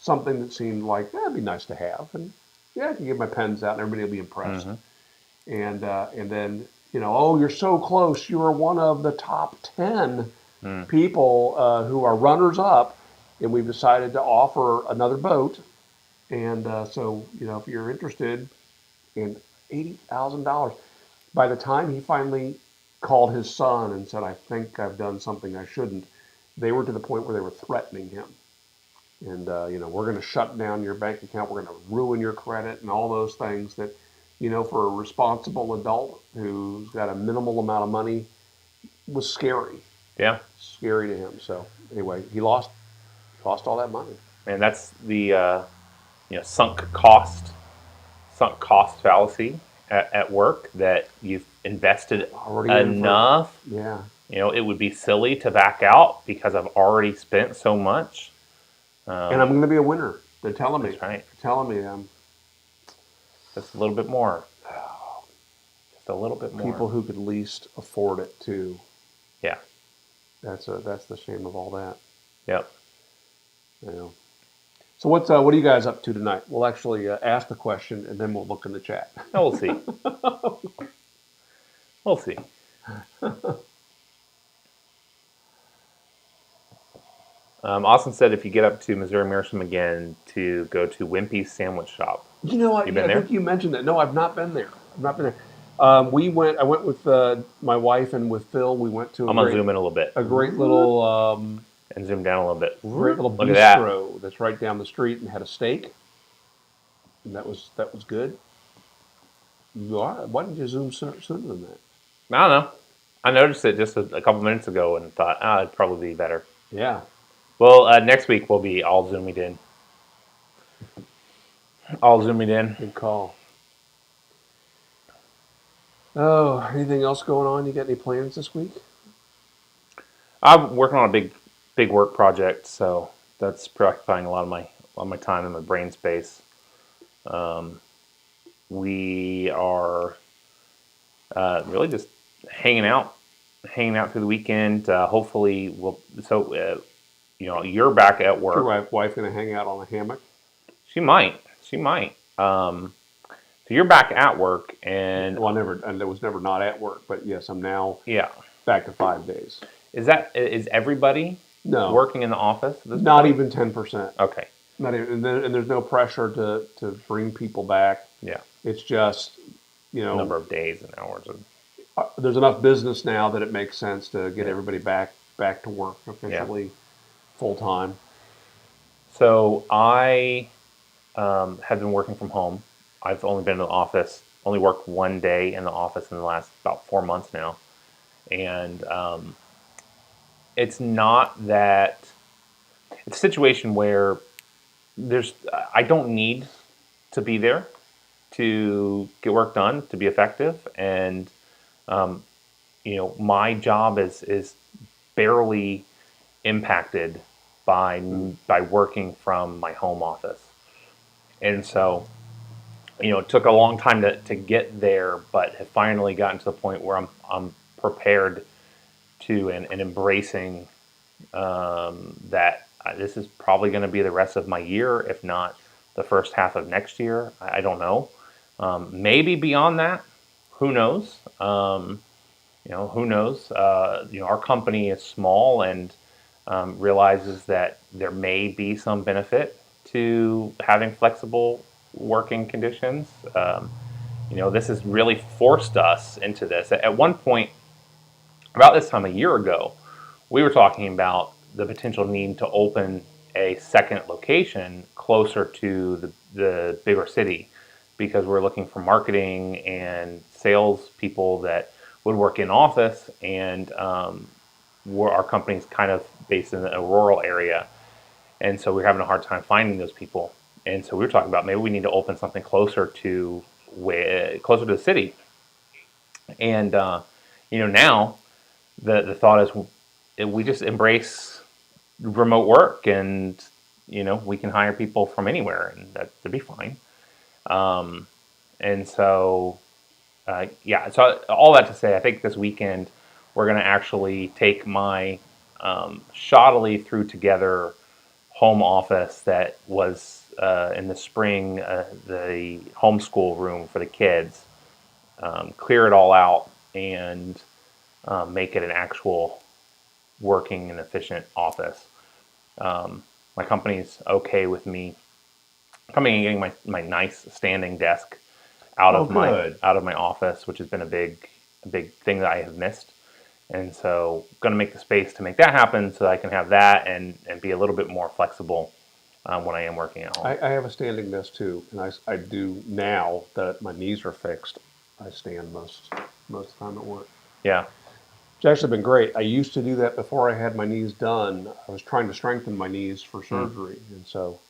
that seemed like that'd be nice to have, and yeah, I can give my pens out and everybody will be impressed. hmm And then oh, you're so close. You are one of the top 10 mm, people who are runners up, and we've decided to offer another boat. And so if you're interested in $80,000, by the time he finally called his son and said, "I think I've done something I shouldn't," they were to the point where they were threatening him. And we're going to shut down your bank account. We're going to ruin your credit and all those things that, for a responsible adult who's got a minimal amount of money, was yeah, scary to him. So anyway, he lost all that money. and that's the sunk cost fallacy, at work that you've invested Already in for- enough. Yeah. It would be silly to back out because I've already spent so much. And I'm going to be a winner. They're telling me. That's right. They're telling me I'm Just a little bit more. Just a little bit more. people who could least afford it too. Yeah. That's the shame of all that. Yep. You know. So what are you guys up to tonight? We'll actually ask the question and then we'll look in the chat. No, we'll see. We'll see. Austin said if you get up to Missouri Meerschaum again to go to Wimpy's Sandwich Shop. You know what? You been I there? think you mentioned that. No, I've not been there. I've not been there. I went with my wife and with Phil. We went to I'm going to zoom in a little bit a great little and zoom down a little bit. great little Look at that. bistro that's right down the street and had a steak. And that was good. Why didn't you zoom sooner than that? I don't know. I noticed it just a couple minutes ago and thought, it'd probably be better. Yeah. Well, next week we'll be all zoomed in. All zoomed in. Good call. Oh, anything else going on? You got any plans this week? I'm working on a big work project, so that's preoccupying a lot of my time and my brain space. We are really just hanging out through the weekend. Hopefully, we'll. So, you're back at work. Your wife going to hang out on a hammock? She might. So you're back at work, and Well, I was never not at work, but yes, I'm now yeah. back to 5 days. Is everybody working in the office? At this Not point? even 10%. Okay. Not even, and there's no pressure to bring people back. Yeah. It's just, Number of days and hours. There's enough business now that it makes sense to get everybody back to work officially full time. So I have been working from home. I've only been in the office, only worked one day in the office in the last about 4 months now. And it's not that, it's a situation where I don't need to be there to get work done, to be effective. And, my job is barely impacted by working from my home office. And so, it took a long time to get there, but have finally gotten to the point where I'm prepared to and embracing that this is probably going to be the rest of my year, if not the first half of next year. I don't know. Maybe beyond that. Who knows? Who knows? Our company is small and realizes that there may be some benefit to having flexible working conditions. This has really forced us into this. At one point, about this time a year ago, we were talking about the potential need to open a second location closer to the bigger city because we're looking for marketing and sales people that would work in office, and our company's kind of based in a rural area. And so we're having a hard time finding those people. And so we were talking about maybe we need to open something closer to the city. And now the thought is we just embrace remote work, and we can hire people from anywhere, and that'd be fine. And so so all that to say, I think this weekend we're going to actually take my shoddily threw together home office that was in the spring, the homeschool room for the kids, clear it all out and make it an actual working and efficient office. My company's okay with me coming and getting my nice standing desk out of my office, which has been a big thing that I have missed. And so going to make the space to make that happen so that I can have that and be a little bit more flexible when I am working at home. I have a standing desk too, and I do now that my knees are fixed. I stand most of the time at work. Yeah. It's actually been great. I used to do that before I had my knees done. I was trying to strengthen my knees for surgery, and so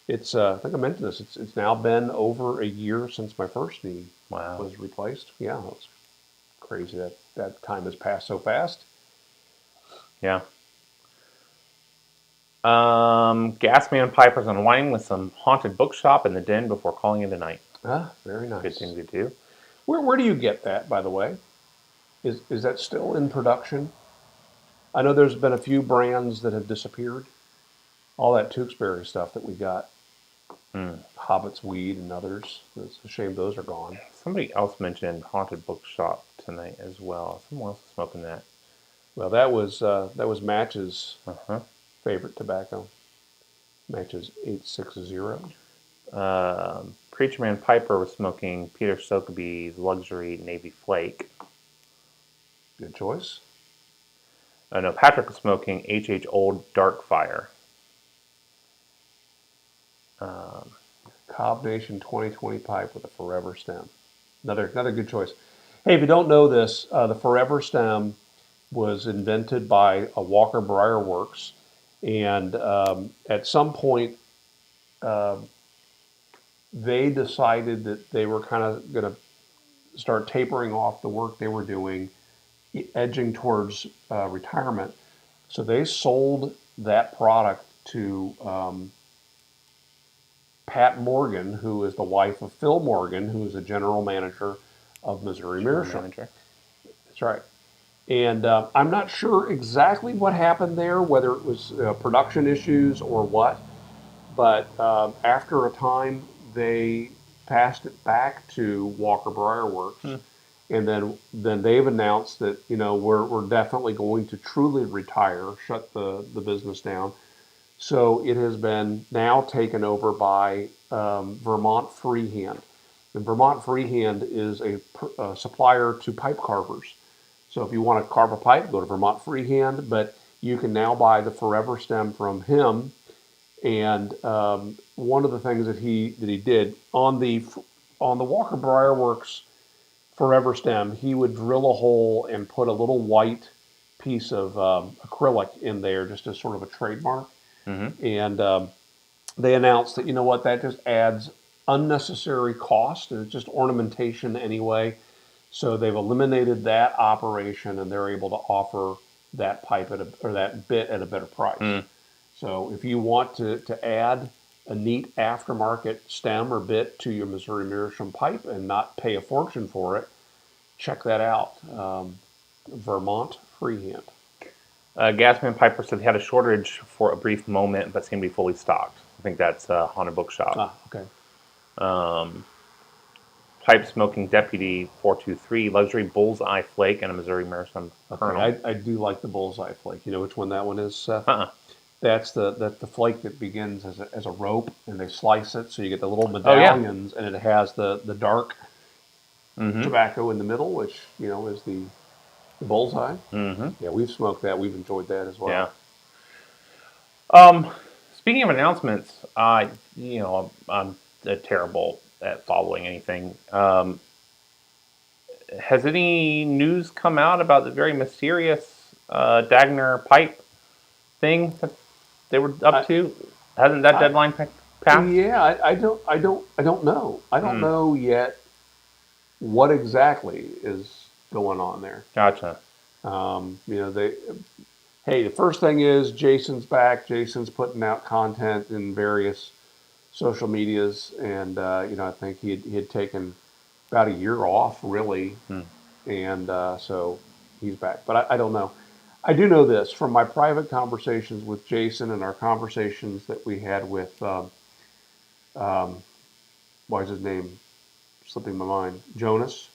it's. I think I mentioned this. It's now been over a year since my first knee Wow. was replaced. Yeah, it was crazy that time has passed so fast. Yeah. Gasman Piper's unwinding with some haunted bookshop in the den before calling it a night. Ah, very Good nice. thing to do. Where do you get that, by the way? Is that still in production? I know there's been a few brands that have disappeared. All that Tewksbury stuff that we got, Hobbit's Weed and others. It's a shame those are gone. Somebody else mentioned haunted bookshop tonight as well. Someone else is smoking that. Well, that was Match's Uh-huh. favorite tobacco. Match's 860. Preacher Man Piper was smoking Peter Sotheby's luxury Navy Flake. Good choice. No, Patrick was smoking H.H. Old Dark Fire. Cobb Nation 2020 pipe with a forever stem. Another good choice. Hey, if you don't know this, the forever stem was invented by Walker Briar Works, and at some point they decided that they were kind of going to start tapering off the work they were doing, edging towards retirement. So they sold that product to Pat Morgan, who is the wife of Phil Morgan, who is a general manager of Missouri Meerschaum. That's right. And I'm not sure exactly what happened there, whether it was production issues or what. But after a time, they passed it back to Walker Briar Works. And then they've announced that, we're definitely going to truly retire, shut the business down. So it has been now taken over by Vermont Freehand. And Vermont Freehand is a supplier to pipe carvers. So if you want to carve a pipe, go to Vermont Freehand. But you can now buy the Forever Stem from him. And one of the things that he did on the Walker Briar Works Forever Stem, he would drill a hole and put a little white piece of acrylic in there, just as sort of a trademark. And they announced that, that just adds unnecessary cost, and it's just ornamentation anyway. So they've eliminated that operation, and they're able to offer that pipe or that bit at a better price. So if you want to add a neat aftermarket stem or bit to your Missouri Meerschaum pipe and not pay a fortune for it, check that out. Vermont Freehand. Gasman Piper said he had a shortage for a brief moment, but seemed to be fully stocked. I think that's Haunted Bookshop. Ah, okay. Pipe Smoking Deputy 423, Luxury Bullseye Flake, and a Missouri Meerschaum Kernel. I do like the Bullseye Flake. You know which one that one is, Seth? That's the flake that begins as a rope, and they slice it, so you get the little medallions, and it has the dark tobacco in the middle, which is the bullseye. Yeah, we've smoked that. We've enjoyed that as well. Yeah. Speaking of announcements, I'm terrible at following anything. Has any news come out about the very mysterious Dagner pipe thing that they were up to? Hasn't that deadline passed? Yeah, I don't know. I don't know yet what exactly is going on there. Gotcha. The first thing is Jason's back. Jason's putting out content in various social medias, and I think he had taken about a year off, really, and so he's back. But I don't know. I do know this from my private conversations with Jason and our conversations that we had with, why is his name slipping my mind? Jonas.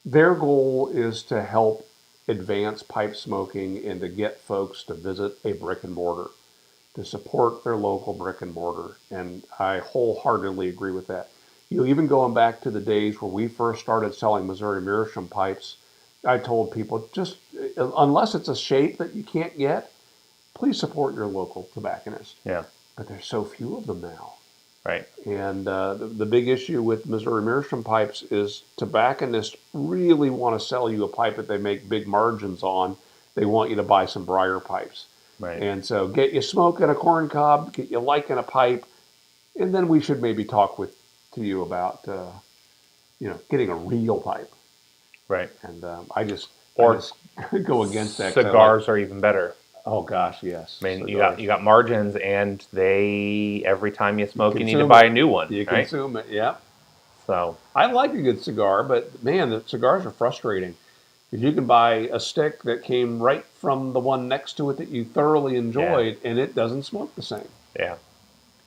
Their goal is to help advance pipe smoking and to get folks to visit a brick and mortar, to support their local brick and mortar. And I wholeheartedly agree with that. Even going back to the days where we first started selling Missouri Meerschaum pipes, I told people, just unless it's a shape that you can't get, please support your local tobacconist. Yeah. But there's so few of them now. Right. And the big issue with Missouri Meerschaum pipes is tobacconists really want to sell you a pipe that they make big margins on. They want you to buy some briar pipes. Right. And so get you smoking a corn cob, get you liking a pipe, And then we should maybe talk to you about getting a real pipe. Right. And I Or just go against that because I like. cigars are even better. Oh gosh, yes, I mean, cigars. you got margins, and they every time you smoke, you need to Consume buy it. a new one, You right? consume it. Yeah. So I like a good cigar, but man, the cigars are frustrating. Because you can buy a stick that came right from the one next to it that you thoroughly yeah, enjoyed, and it doesn't smoke the same. yeah,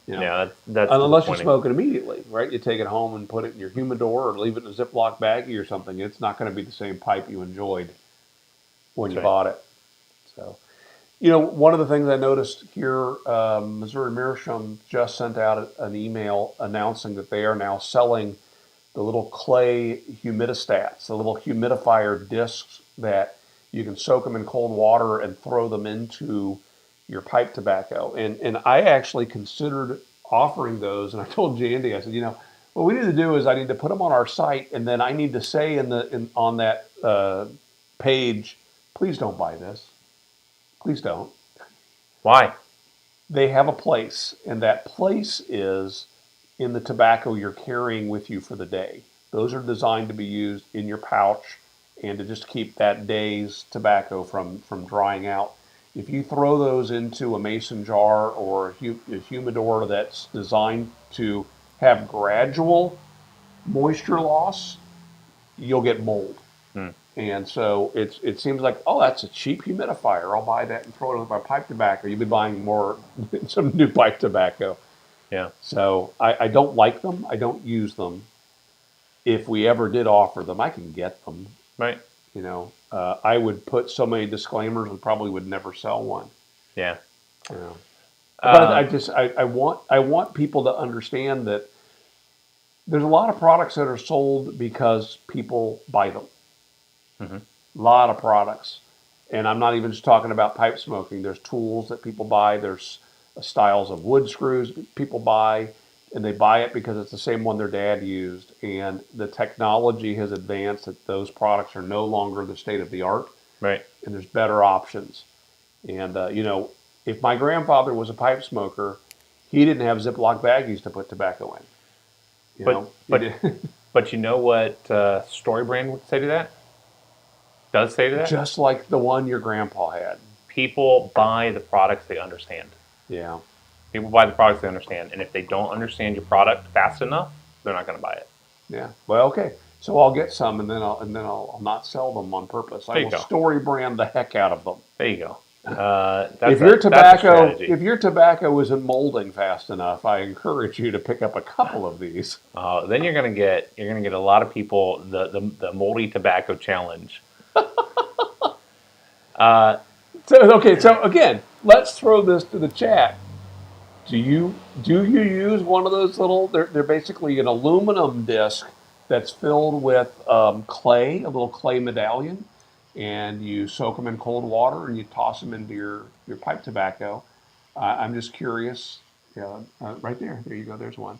You know, yeah. That's unless you disappointing. smoke it immediately, right? You take it home and put it in your humidor or leave it in a Ziploc baggie or something. It's not going to be the same pipe you enjoyed when That's you right. bought it. So, one of the things I noticed here, Missouri Meerschaum just sent out an email announcing that they are now selling the little clay humidistats, the little humidifier discs that you can soak them in cold water and throw them into your pipe tobacco. And I actually considered offering those, and I told Jandy, I said, what we need to do is I need to put them on our site, and then I need to say on that page, please don't buy this. Please don't. Why? They have a place, and that place is in the tobacco you're carrying with you for the day. Those are designed to be used in your pouch and to just keep that day's tobacco from drying out. If you throw those into a mason jar or a humidor that's designed to have gradual moisture loss, you'll get mold. Hmm. And so it seems like, oh, that's a cheap humidifier. I'll buy that and throw it in my pipe tobacco. You'll be buying more, some new pipe tobacco. Yeah. So I don't like them. I don't use them. If we ever did offer them, I can get them. Right. I would put so many disclaimers and probably would never sell one. Yeah. You know. But Um, I want people to understand that there's a lot of products that are sold because people buy them. mhm. A lot of products. And I'm not even just talking about pipe smoking. There's tools that people buy. There's styles of wood screws people buy, and they buy it because it's the same one their dad used. And the technology has advanced that those products are no longer the state of the art, Right. and there's better options. And if my grandfather was a pipe smoker, he didn't have Ziploc baggies to put tobacco in. You But know, he but did. but you know what Story Brand would say to that? Does say to that? Just like the one your grandpa had. People buy the products they understand. Yeah. People buy the products they understand, and if they don't understand your product fast enough, they're not going to buy it. Yeah. Well, okay. So I'll get some, and then I'll not sell them on purpose. I There you will go. story brand the heck out of them. There you go. If your tobacco isn't molding fast enough, I encourage you to pick up a couple of these. Then you're gonna get a lot of people the moldy tobacco challenge. So again, let's throw this to the chat. Do you use one of those little? They're basically an aluminum disc that's filled with clay, a little clay medallion, and you soak them in cold water and you toss them into your pipe tobacco. I'm just curious. Yeah, right there. There you go. There's one.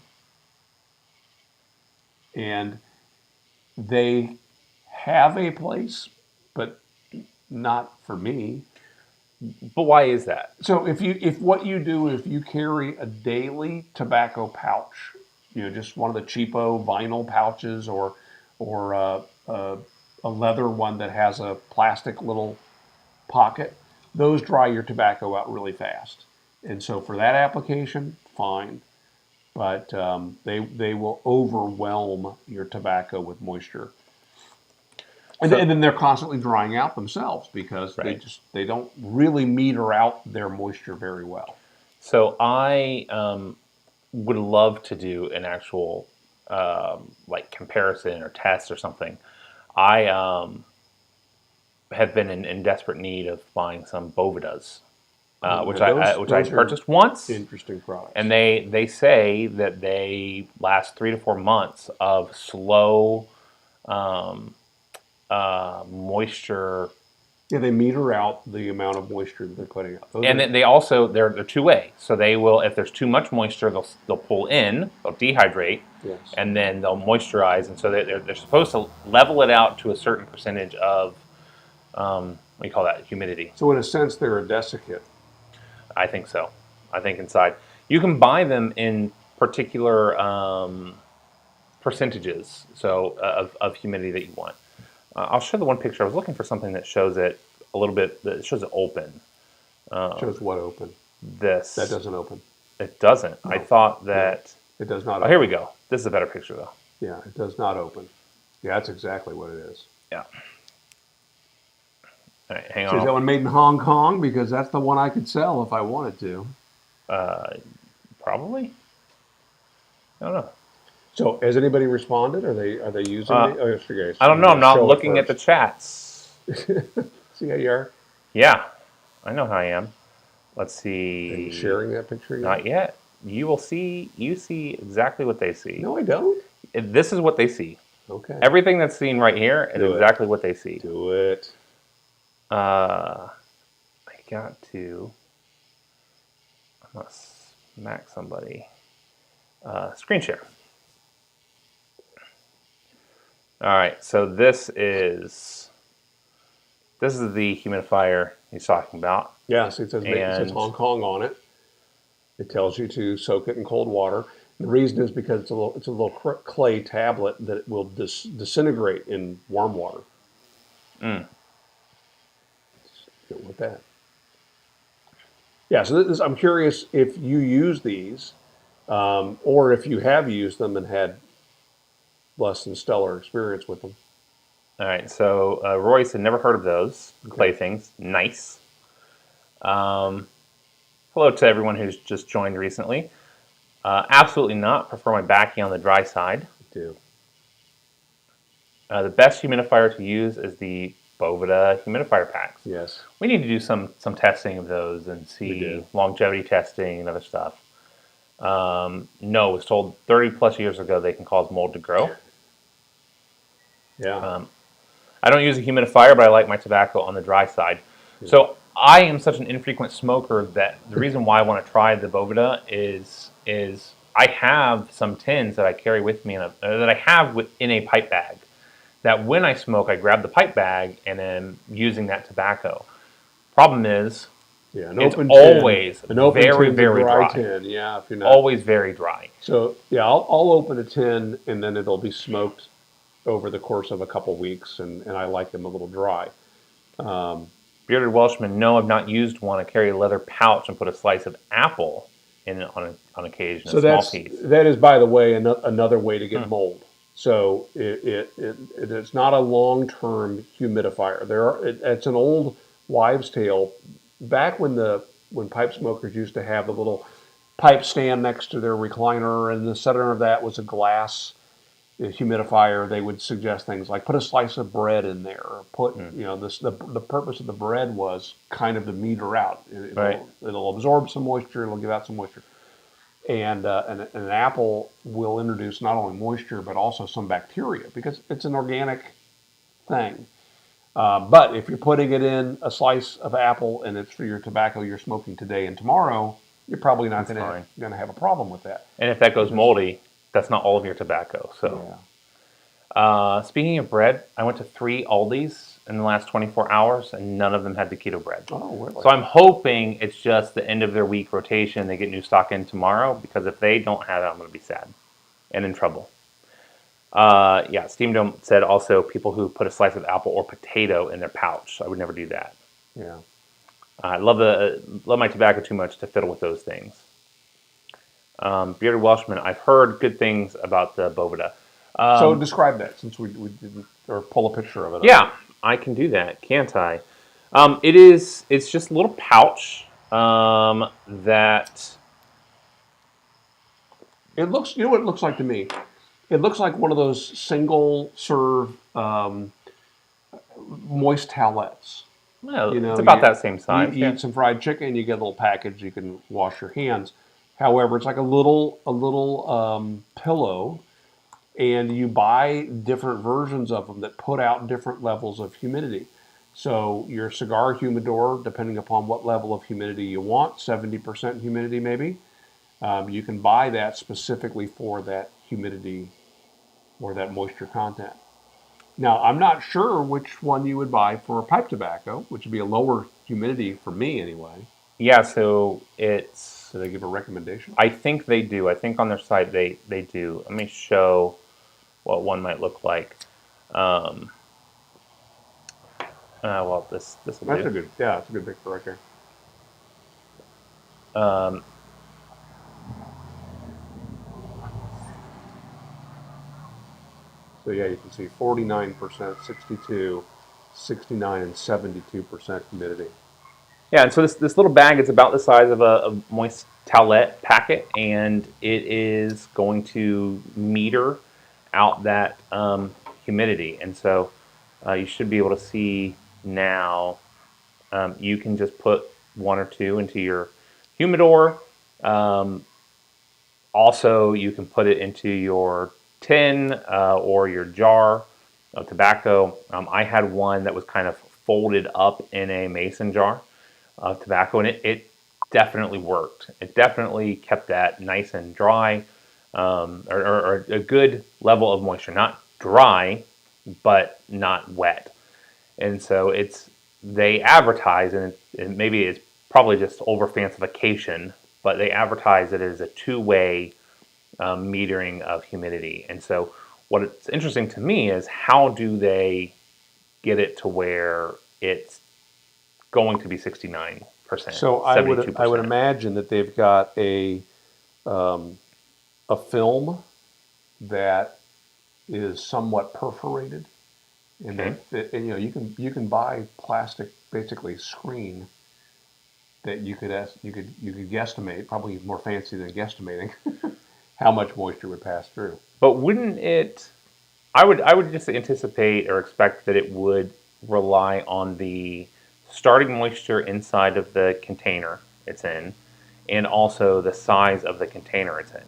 And they have a place, but not for me. But why is that? So if what you do if you carry a daily tobacco pouch, just one of the cheapo vinyl pouches or a leather one that has a plastic little pocket, those dry your tobacco out really fast. And so for that application, fine, but they will overwhelm your tobacco with moisture. And then they're constantly drying out themselves because Right. they don't really meter out their moisture very well. So I would love to do an actual like comparison or test or something. I have been in desperate need of buying some Bovedas, which I Those are purchased once, interesting products. and they say that they last 3 to 4 months of slow moisture. Yeah, they meter out the amount of moisture that they're putting out. And then they also they're two way, so they will, if there's too much moisture, they'll pull in, they'll dehydrate, Yes. and then they'll moisturize, and so they're supposed to level it out to a certain percentage of what do you call that, humidity. So in a sense, they're a desiccant. I think so. I think inside you can buy them in particular percentages of humidity that you want. I'll show the one picture. I was looking for something that shows it a little bit, that shows it open. Shows what open? This. That doesn't open. It doesn't. No. I thought that. No, it does not open. Oh, here we go. This is a better picture, though. Yeah, it does not open. Yeah, that's exactly what it is. Yeah. All right, hang on. So is that one made in Hong Kong? Because that's the one I could sell if I wanted to. Probably. I don't know. So has anybody responded? Are they using it? Oh, yes, guys. I don't know. I'm not looking at the chats. See how you are? Yeah, I know how I am. Let's see. Are you sharing that picture yet? Not yet. You will see. You see exactly what they see. No, I don't. This is what they see. Okay. Everything that's seen right here is exactly what they see. Do it. I got to. I'm gonna smack somebody. Screen share. All right. So this is the humidifier he's talking about. Yeah. So it says Hong Kong on it. It tells you to soak it in cold water. The reason is because it's a little clay tablet that will disintegrate in warm water. Go with that. Yeah, so I'm curious if you use these, or if you have used them and had less than stellar experience with them. All right, so Royce had never heard of those clay things. Nice. Hello to everyone who's just joined recently. Absolutely not. Prefer my backing on the dry side. I do. The best humidifier to use is the Boveda humidifier packs. Yes. We need to do some testing of those and see longevity testing and other stuff. No, I was told 30 plus years ago they can cause mold to grow. Yeah. I don't use a humidifier, but I like my tobacco on the dry side. Yeah. So I am such an infrequent smoker that the reason why I want to try the Boveda is I have some tins that I carry with me that I have in a pipe bag. That when I smoke, I grab the pipe bag and am using that tobacco. Problem is, it's always very, very dry. Tin. Yeah, if you're not always very dry. So yeah, I'll open a tin and then it'll be smoked over the course of a couple weeks, and I like them a little dry. Bearded Welshman, no, I've not used one. I carry a leather pouch and put a slice of apple in it on occasion. So that is, by the way, another way to get mold. So it's not a long-term humidifier. It's an old wives' tale. Back when pipe smokers used to have the little pipe stand next to their recliner, and the center of that was a glass humidifier, they would suggest things like put a slice of bread in there, or put the purpose of the bread was kind of to meter out. It'll absorb some moisture. It'll give out some moisture. And an apple will introduce not only moisture, but also some bacteria, because it's an organic thing. But if you're putting it in a slice of apple and it's for your tobacco you're smoking today and tomorrow, you're probably not going to have a problem with that. And if that goes moldy, that's not all of your tobacco. So, speaking of bread, I went to 3 Aldi's in the last 24 hours, and none of them had the keto bread. Oh, really? So I'm hoping it's just the end of their week rotation. They get new stock in tomorrow, because if they don't have it, I'm going to be sad and in trouble. Steam Dome said also people who put a slice of apple or potato in their pouch. I would never do that. Yeah. I love my tobacco too much to fiddle with those things. Bearded Welshman, I've heard good things about the Boveda. So describe that, since we didn't, or pull a picture of it. Yeah, I can do that, can't I? It's just a little pouch that... It looks, you know what it looks like to me? It looks like one of those single serve moist towelettes. Well, it's about that same size. You eat some fried chicken, you get a little package, you can wash your hands. However, it's like a little pillow, and you buy different versions of them that put out different levels of humidity. So your cigar humidor, depending upon what level of humidity you want, 70% humidity maybe, you can buy that specifically for that humidity or that moisture content. Now, I'm not sure which one you would buy for pipe tobacco, which would be a lower humidity for me anyway. Yeah, so it's, Do they give a recommendation? I think they do. I think on their site they do. Let me show what one might look like. Um, well, this will That's do. a good, yeah, that's a good picture right there. Um, So yeah, you can see 49%, 62, 69, and 72% humidity. yeah, and so this little bag is about the size of a moist towelette packet, and it is going to meter out that humidity. And so you should be able to see now. You can just put one or two into your humidor. Um, Also, you can put it into your tin or your jar of tobacco. I had one that was kind of folded up in a mason jar of tobacco, and it definitely worked. It definitely kept that nice and dry, or a good level of moisture. Not dry, but not wet. And so they advertise, and maybe it's probably just over fancification, but they advertise it as a two-way metering of humidity. And so what's interesting to me is how do they get it to where it's going to be 69%, So I would 72%. imagine that they've got a film that is somewhat perforated, and Okay. and, you can buy plastic basically screen that you could guesstimate, probably more fancy than guesstimating, how much moisture would pass through. But wouldn't it, I would just anticipate or expect that it would rely on the starting moisture inside of the container it's in, and also the size of the container it's in,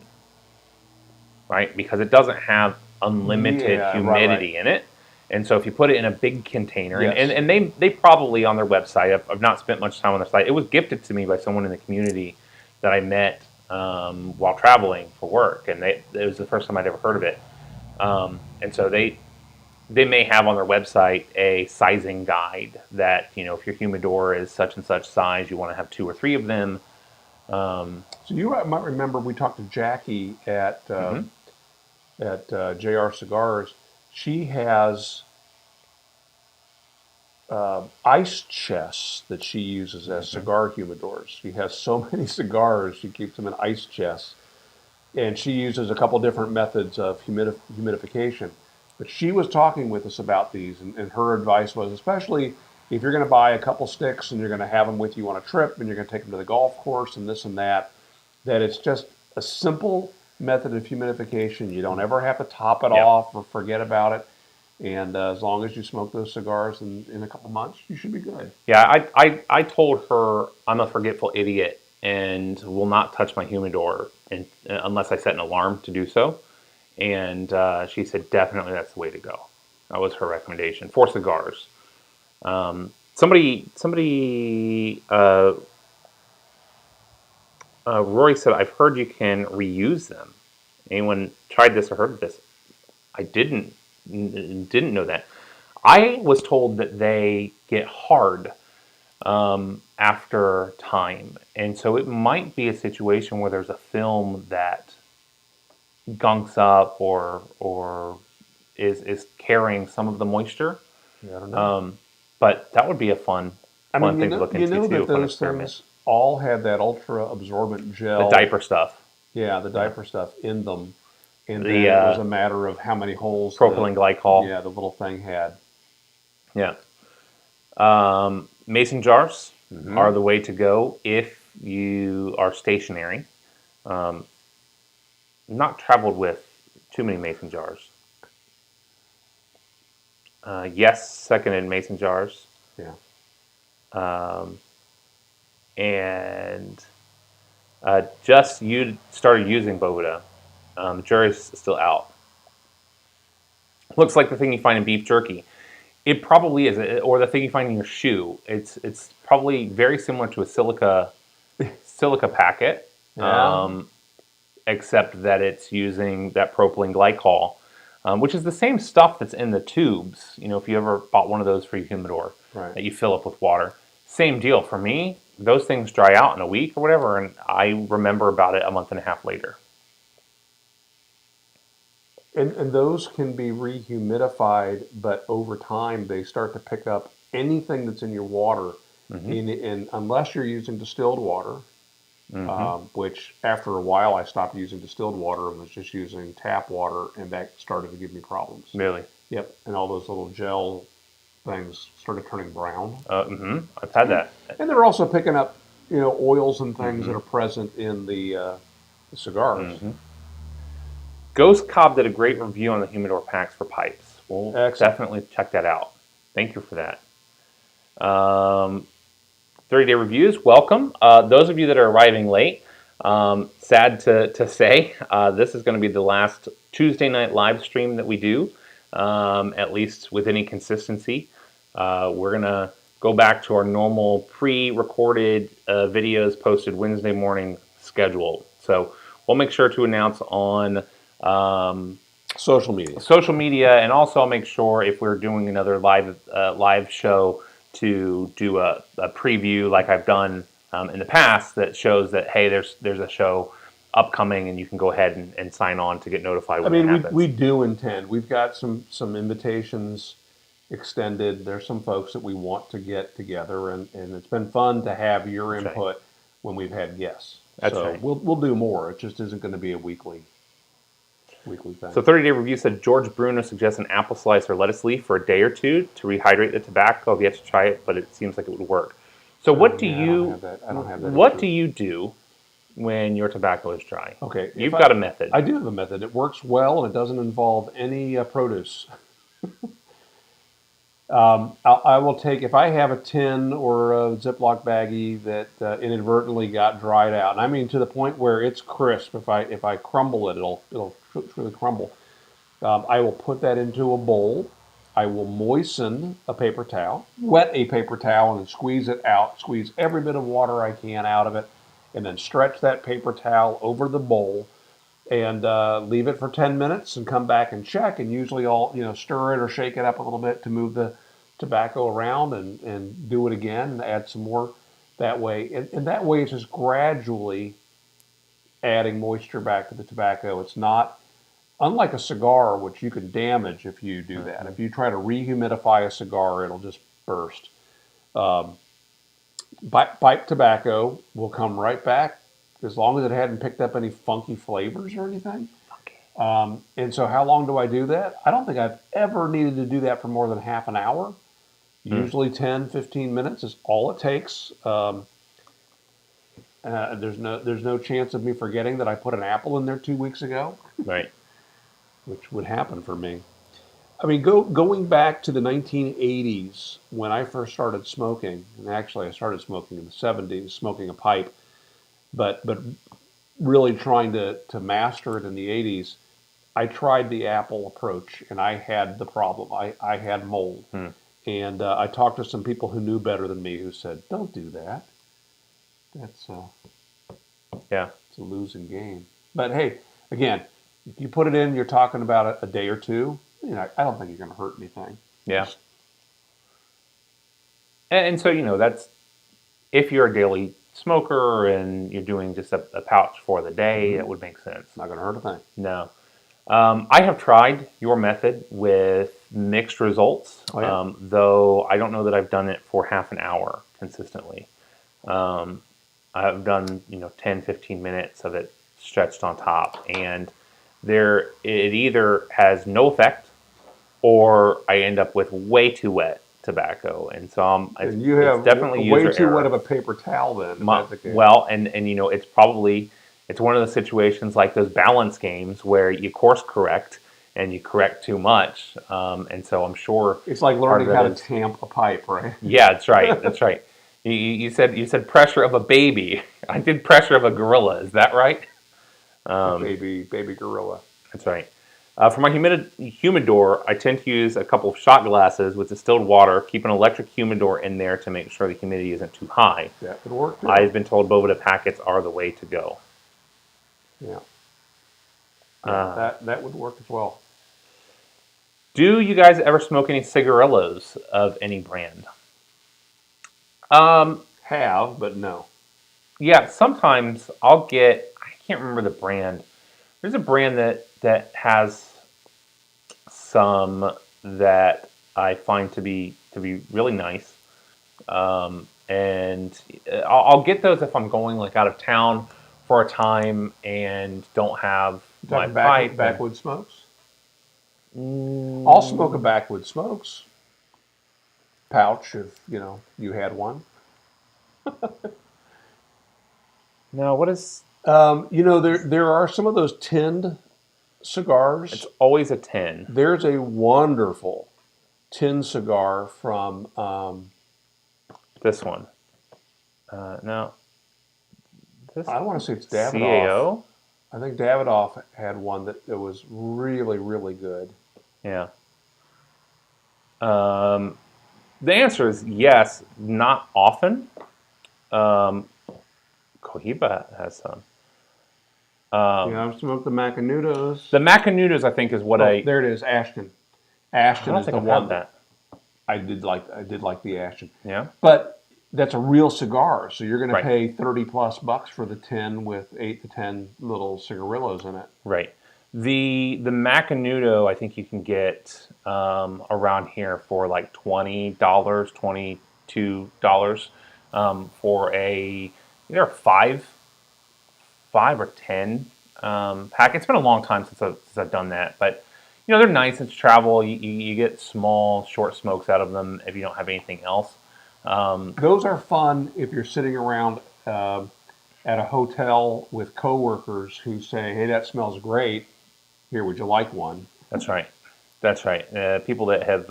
right? Because it doesn't have unlimited Yeah, right, right. humidity in it. And so if you put it in a big container, Yes. and they probably on their website, I've not spent much time on their site. It was gifted to me by someone in the community that I met while traveling for work, and it was the first time I'd ever heard of it. And so they may have on their website a sizing guide that, if your humidor is such and such size, you want to have two or three of them. So you might remember we talked to Jackie Mm-hmm. at JR Cigars. She has ice chests that she uses as Mm-hmm. cigar humidors. She has so many cigars, she keeps them in ice chests. And she uses a couple different methods of humidification. But she was talking with us about these, and her advice was, especially if you're going to buy a couple sticks and you're going to have them with you on a trip and you're going to take them to the golf course and this and that, that it's just a simple method of humidification. You don't ever have to top it Yep. off or forget about it. And as long as you smoke those cigars in a couple months, you should be good. Yeah, I told her I'm a forgetful idiot and will not touch my humidor unless I set an alarm to do so. And she said definitely that's the way to go. That was her recommendation for cigars. Somebody, Rory said, I've heard you can reuse them. Anyone tried this or heard of this? I didn't know that. I was told that they get hard after time, and so it might be a situation where there's a film that gunks up or is carrying some of the moisture. Yeah, I don't know. But that would be a fun I fun mean, thing to look you into know too, that a fun those experiment. things all have that ultra absorbent The gel. diaper stuff, Yeah, the yeah. diaper stuff in them, and The then it was a matter of how many holes propylene glycol, the little thing had. yeah. Mason jars are Hmm. the way to go if you are stationary. Not traveled with too many mason jars. Yes, seconded mason jars. Yeah. And just you started using Bovida. The jury's still out. Looks like the thing you find in beef jerky. It probably is, or the thing you find in your shoe. It's probably very similar to a silica packet, Yeah. except that it's using that propylene glycol, which is the same stuff that's in the tubes. If you ever bought one of those for your humidor Right. that you fill up with water, same deal. For me, those things dry out in a week or whatever, and I remember about it a month and a half later. And those can be rehumidified, but over time they start to pick up anything that's in your water. And unless you're using distilled water, which after a while I stopped using distilled water and was just using tap water, and that started to give me problems. Really? Yep, and all those little gel things started turning brown. I've had that. And they're also picking up, oils and things that are present in the cigars. Ghost Cobb did a great review on the humidor packs for pipes. We'll definitely check that out. Thank you for that. 30-day reviews, welcome. Those of you that are arriving late, sad to say, this is going to be the last Tuesday night live stream that we do, at least with any consistency. We're going to go back to our normal pre-recorded videos posted Wednesday morning schedule. So we'll make sure to announce on social media, and also I'll make sure if we're doing another live show to do a preview like I've done in the past that shows that, hey, there's a show upcoming and you can go ahead and sign on to get notified when it happens. We do intend. We've got some invitations extended. There's some folks that we want to get together, and it's been fun to have your input when we've had guests. That's right. We'll do more. It just isn't going to be a weekly thing. So 30-day review said George Bruno suggests an apple slice or lettuce leaf for a day or two to rehydrate the tobacco. I've yet to try it, but it seems like it would work. So what do you what do you do when your tobacco is dry? Okay, you've got a method. I do have a method. It works well, and it doesn't involve any produce. I will take, if I have a tin or a Ziploc baggie that inadvertently got dried out, and I mean to the point where it's crisp. If I crumble it, it'll truly crumble. I will put that into a bowl. I will moisten a paper towel, wet a paper towel, and squeeze it out. Squeeze every bit of water I can out of it, and then stretch that paper towel over the bowl, and leave it for 10 minutes, and come back and check. And usually I'll stir it or shake it up a little bit to move the tobacco around, and do it again and add some more that way. And that way it's just gradually adding moisture back to the tobacco. It's not, unlike a cigar, which you can damage if you do that. If you try to rehumidify a cigar, it'll just burst. Pipe tobacco will come right back as long as it hadn't picked up any funky flavors or anything. And so how long do I do that? I don't think I've ever needed to do that for more than half an hour. Usually 10, 15 minutes is all it takes. There's no chance of me forgetting that I put an apple in there 2 weeks ago. Right. Which would happen for me. I mean, going back to the 1980s when I first started smoking, and actually I started smoking in the 70s, smoking a pipe, but really trying to master it in the 80s, I tried the apple approach, and I had the problem. I had mold. And I talked to some people who knew better than me who said, don't do that. It's a losing game. But hey, again, if you put it in, you're talking about a day or two. I don't think you're going to hurt anything. Yeah. And so, that's, if you're a daily smoker and you're doing just a pouch for the day, that would make sense. Not going to hurt a thing. No. I have tried your method with mixed results, though I don't know that I've done it for half an hour consistently. I've done 10, 15 minutes of it stretched on top, and it either has no effect or I end up with way too wet tobacco, and so you have it's definitely way user too error. wet of a paper towel then. Well, and it's one of the situations like those balance games where you course correct and you correct too much, and so I'm sure it's like learning how to tamp a pipe, right? Yeah, that's right. That's right. You said pressure of a baby. I did pressure of a gorilla. Is that right? Baby gorilla. That's right. For my humidor, I tend to use a couple of shot glasses with distilled water, keep an electric humidor in there to make sure the humidity isn't too high. That could work too. I've been told Boveda packets are the way to go. Yeah. That would work as well. Do you guys ever smoke any cigarillos of any brand? have, but no. Yeah, sometimes I'll get, I can't remember the brand. There's a brand that has some that I find to be really nice. And I'll get those if I'm going like out of town for a time and don't have You my talking pipe. backwood smokes? I'll smoke a Mm, backwood smokes pouch if you had one. no, what is? There are some of those tinned It's cigars. always a 10. There's a wonderful tin cigar from This one. No, this I want to say it's Davidoff. CAO. I think Davidoff had one that was really, really good. Yeah. The answer is yes, not often. Cohiba has some. I've smoked the Macanudos. The Macanudos, I think, is what Oh, there it is, Ashton. I Ashton don't is think the I've one had that. I did like. I did like the Ashton, Yeah. but that's a real cigar, so you're going to Right. pay $30+ for the tin with 8 to 10 little cigarillos in it. Right. The Macanudo, I think you can get around here for like $20, $22 for either a five or 10 pack. It's been a long time since I've done that, but they're nice. It's travel. You get small, short smokes out of them if you don't have anything else. Those are fun if you're sitting around at a hotel with coworkers who say, "Hey, that smells great. Here, would you like one?" That's right. That's right. People that have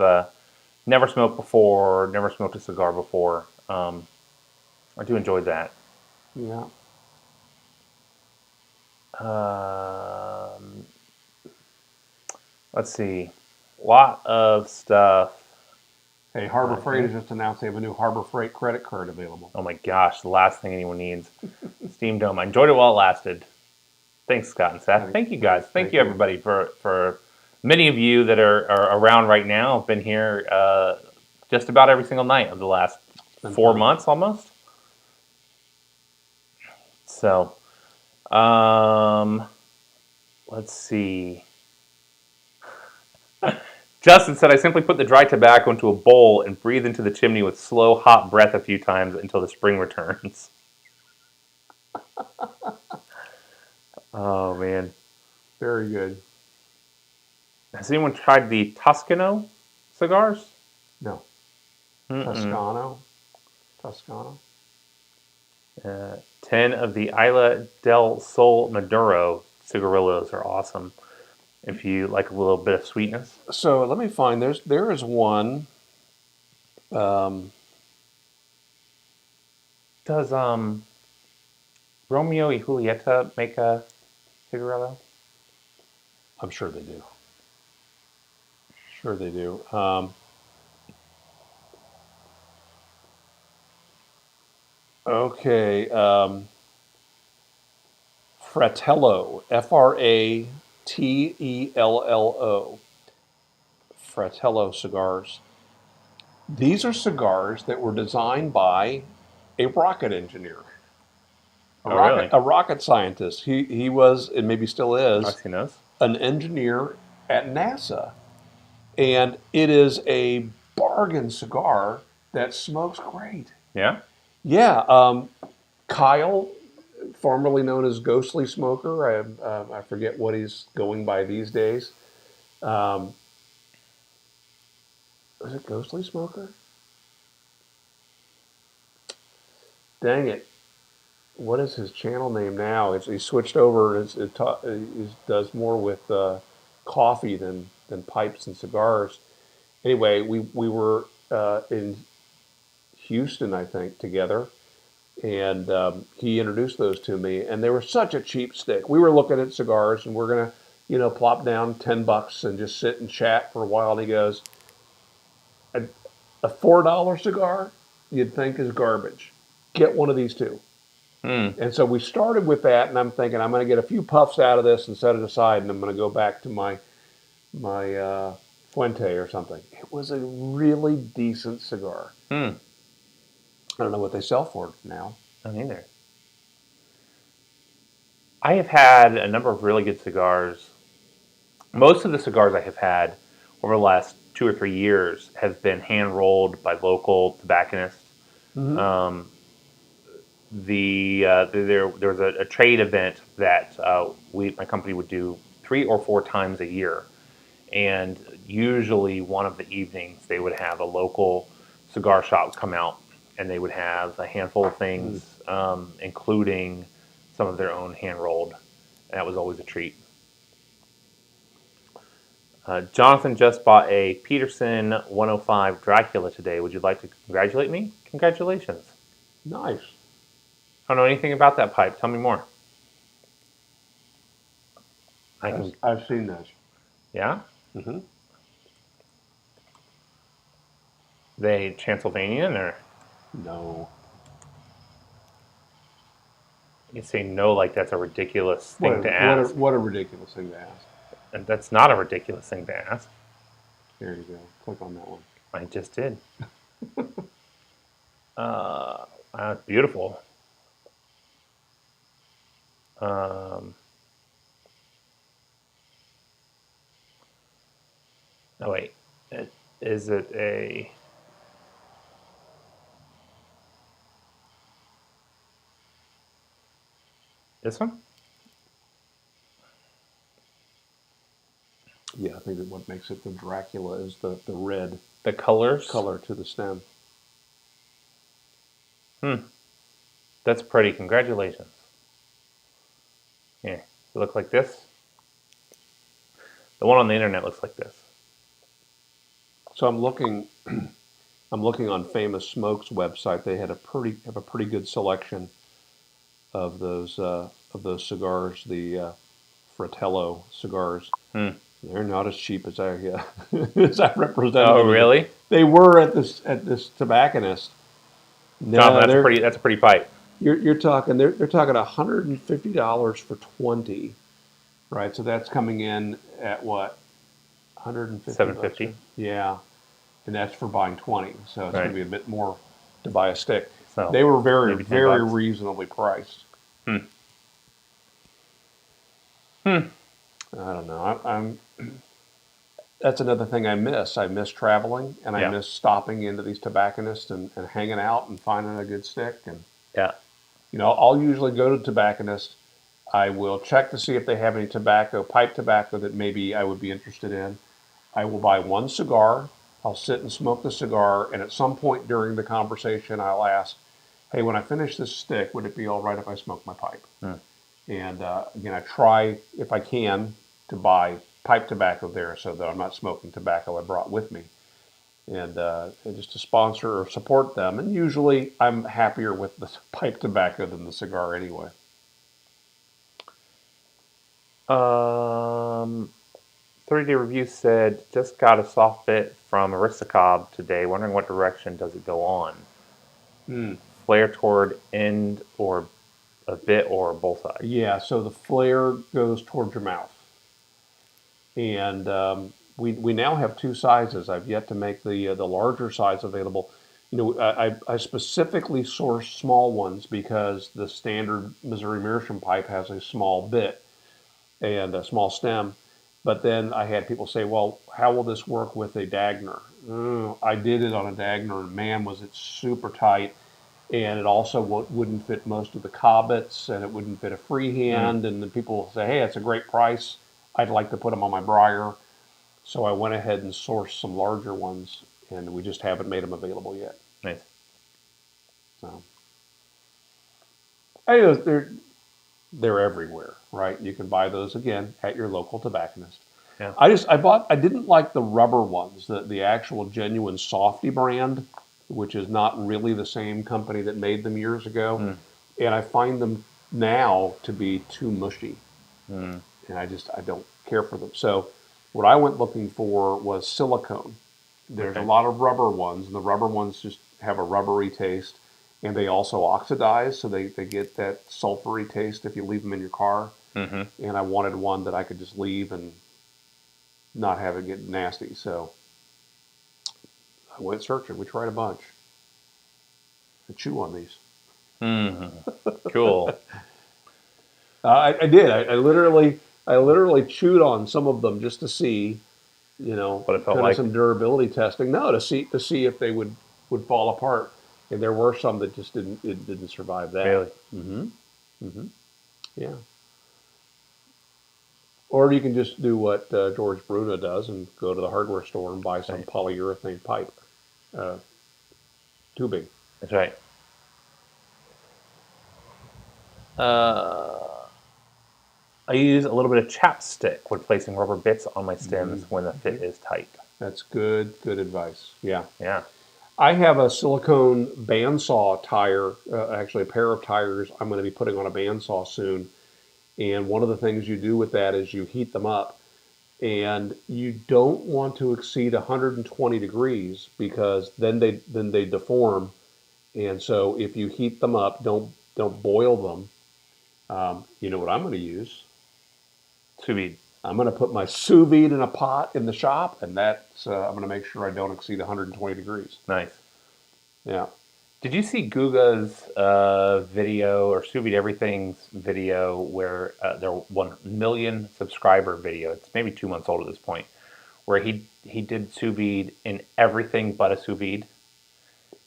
never smoked before, never smoked a cigar before. I do enjoy that. Yeah. Um, let's see. A lot of stuff. Hey, Harbor Freight has just announced they have a new Harbor Freight credit card available. Oh my gosh, the last thing anyone needs. Steam Dome. I enjoyed it while it lasted. Thanks, Scott and Seth. Thank you guys. Thank you everybody for many of you that are around right now. Have been here just about every single night of the last 4 months almost. So, let's see. Justin said, I simply put the dry tobacco into a bowl and breathe into the chimney with slow, hot breath a few times until the spring returns. Oh, man. Very good. Has anyone tried the Toscano cigars? No. Mm-mm. Toscano. 10 of the Isla del Sol Maduro cigarillos are awesome if you like a little bit of sweetness. So let me find. There is one. Does Romeo y Julieta make a cigarillo? I'm sure they do. Sure they do. Okay. Fratello. Fratello. Fratello cigars. These are cigars that were designed by a rocket engineer. Really? A rocket scientist. He was, and maybe still is, I've seen those. an engineer at NASA. And it is a bargain cigar that smokes great. Yeah? Yeah. Kyle, formerly known as Ghostly Smoker, I forget what he's going by these days. Is it Ghostly Smoker? Dang it. What is his channel name now? He switched over and he does more with coffee than pipes and cigars. Anyway, we were in Houston, I think, together, and he introduced those to me, and they were such a cheap stick. We were looking at cigars, and we're gonna, plop down $10 and just sit and chat for a while. And he goes, a $4 cigar, you'd think is garbage. Get one of these two. And so we started with that, and I'm thinking I'm going to get a few puffs out of this and set it aside, and I'm going to go back to my Fuente or something. It was a really decent cigar. I don't know what they sell for it now. I don't either. I have had a number of really good cigars. Most of the cigars I have had over the last 2 or 3 years have been hand rolled by local tobacconists. Mm-hmm. There was a trade event that my company would do 3 or 4 times a year, and usually one of the evenings they would have a local cigar shop come out, and they would have a handful of things, including some of their own hand rolled. And that was always a treat. Jonathan just bought a Peterson 105 Dracula today. Would you like to congratulate me? Congratulations. Nice. I don't know anything about that pipe. Tell me more. I can. I've seen those. Yeah. Mm-hmm. They Transylvanian, or No. you say no like that's a ridiculous thing to ask. What a ridiculous thing to ask. And that's not a ridiculous thing to ask. There you go. Click on that one. I just did. That's beautiful. Oh wait, is it a? This one? Yeah, I think that what makes it the Dracula is the red The colors? color to the stem. That's pretty. Congratulations. Here, it look like this. The one on the internet looks like this. So I'm looking on Famous Smoke's website. They have a pretty good selection of those cigars, the Fratello cigars. They're not as cheap as as I represented. Oh, them. really? They were at this tobacconist. No, Jonathan, that's a pretty pipe. You're talking they're talking $150 for 20, right? So that's coming in at what? 150. $750. Yeah, and that's for buying 20. So it's Right. going to be a bit more to buy a stick. So They were very maybe $10. very reasonably priced. I don't know. I'm that's another thing I miss. I miss traveling, and I Yeah. miss stopping into these tobacconists and hanging out and finding a good stick. And Yeah. I'll usually go to tobacconists. I will check to see if they have any pipe tobacco that maybe I would be interested in. I will buy one cigar. I'll sit and smoke the cigar, and at some point during the conversation, I'll ask, "Hey, when I finish this stick, would it be all right if I smoke my pipe?" And again, I try, if I can, to buy pipe tobacco there so that I'm not smoking tobacco I brought with me. And just to sponsor or support them. And usually I'm happier with the pipe tobacco than the cigar anyway. 30-day review said, just got a soft bit from Aristocob today. Wondering what direction does it go on? Flare toward end or a bit or both sides? Yeah, so the flare goes towards your mouth. And we now have two sizes. I've yet to make the larger size available. I specifically source small ones because the standard Missouri Meerschaum pipe has a small bit and a small stem. But then I had people say, well, how will this work with a Dagner? I did it on a Dagner, and man, was it super tight. And it also wouldn't fit most of the Cobbets, and it wouldn't fit a freehand. And then people say, hey, it's a great price. I'd like to put them on my Briar. So I went ahead and sourced some larger ones, and we just haven't made them available yet. Nice. So they're everywhere, right? You can buy those again at your local tobacconist. Yeah. I didn't like the rubber ones, the actual genuine Softy brand, which is not really the same company that made them years ago. And I find them now to be too mushy. And I don't care for them. So what I went looking for was silicone. There's a lot of rubber ones, and the rubber ones just have a rubbery taste. And they also oxidize, so they get that sulfury taste if you leave them in your car. And I wanted one that I could just leave and not have it get nasty. So I went searching. We tried a bunch. to chew on these. Cool. I did. I literally chewed on some of them just to see, What it felt kind of like. some durability testing. No, to see if they would fall apart. And there were some that just didn't survive that. Really? Yeah. Or you can just do what George Bruna does and go to the hardware store and buy some Right. polyurethane pipe tubing. That's right. I use a little bit of chapstick when placing rubber bits on my stems when the fit is tight. That's good advice. Yeah. Yeah. I have a silicone bandsaw tire, actually a pair of tires I'm going to be putting on a bandsaw soon. And one of the things you do with that is you heat them up. And you don't want to exceed 120 degrees because then they deform. And so if you heat them up, don't boil them. You know what I'm going to use? Sous vide. I'm going to put my sous vide in a pot in the shop, and that's I'm going to make sure I don't exceed 120 degrees. Nice. Yeah. Did you see Guga's video or Sous Vide Everything's video where their 1 million subscriber video? It's maybe 2 months old at this point, where he did sous vide in everything but a sous vide.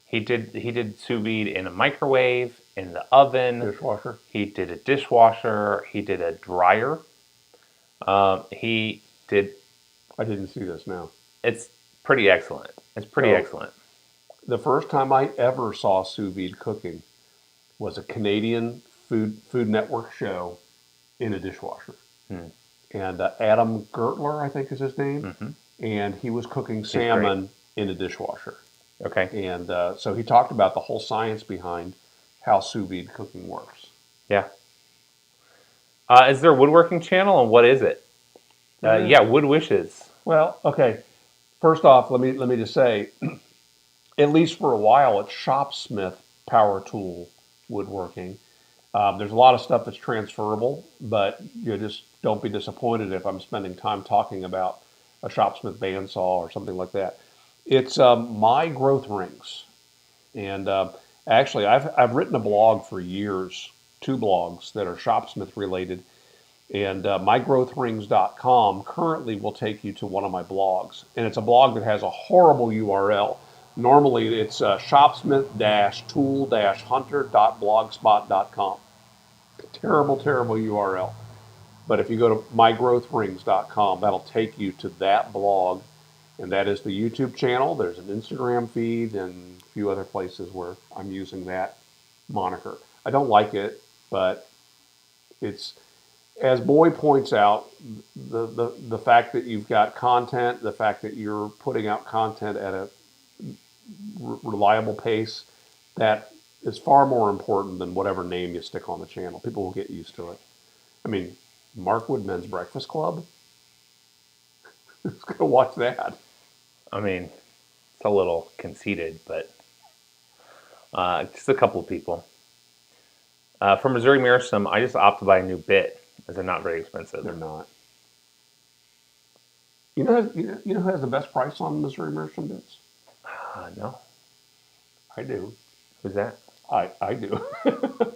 He did sous vide in a microwave, in the oven. Dishwasher. He did a dishwasher. He did a dryer. He did. I didn't see this now. It's pretty excellent. It's pretty excellent. The first time I ever saw sous vide cooking was a Canadian Food Network show in a dishwasher. And Adam Gertler, I think is his name, and he was cooking salmon in a dishwasher. Okay. And so he talked about the whole science behind how sous vide cooking works. Yeah. Is there a woodworking channel, and what is it? Yeah, Wood Wishes. Well, okay. First off, let me just say, at least for a while, it's Shopsmith Power Tool Woodworking. There's a lot of stuff that's transferable, but you just don't be disappointed if I'm spending time talking about a Shopsmith bandsaw or something like that. It's My Growth Rings, and actually, I've written a blog for years, 2 blogs that are Shopsmith related, and mygrowthrings.com currently will take you to one of my blogs, and it's a blog that has a horrible URL. Normally, it's shopsmith-tool-hunter.blogspot.com. Terrible URL. But if you go to mygrowthrings.com, that'll take you to that blog, and that is the YouTube channel. There's an Instagram feed and a few other places where I'm using that moniker. I don't like it, but it's, as Boy points out, the fact that you've got content, the fact that you're putting out content at a reliable pace, that is far more important than whatever name you stick on the channel. People will get used to it. I mean, Mark Woodman's Breakfast Club? Who's going to watch that? I mean, it's a little conceited, but just a couple of people. From Missouri Mearsome, I just opted to buy a new bit, as they're not very expensive. They're not. You know who has the best price on Missouri Mearsome bits? No. I do. Who's that? I do.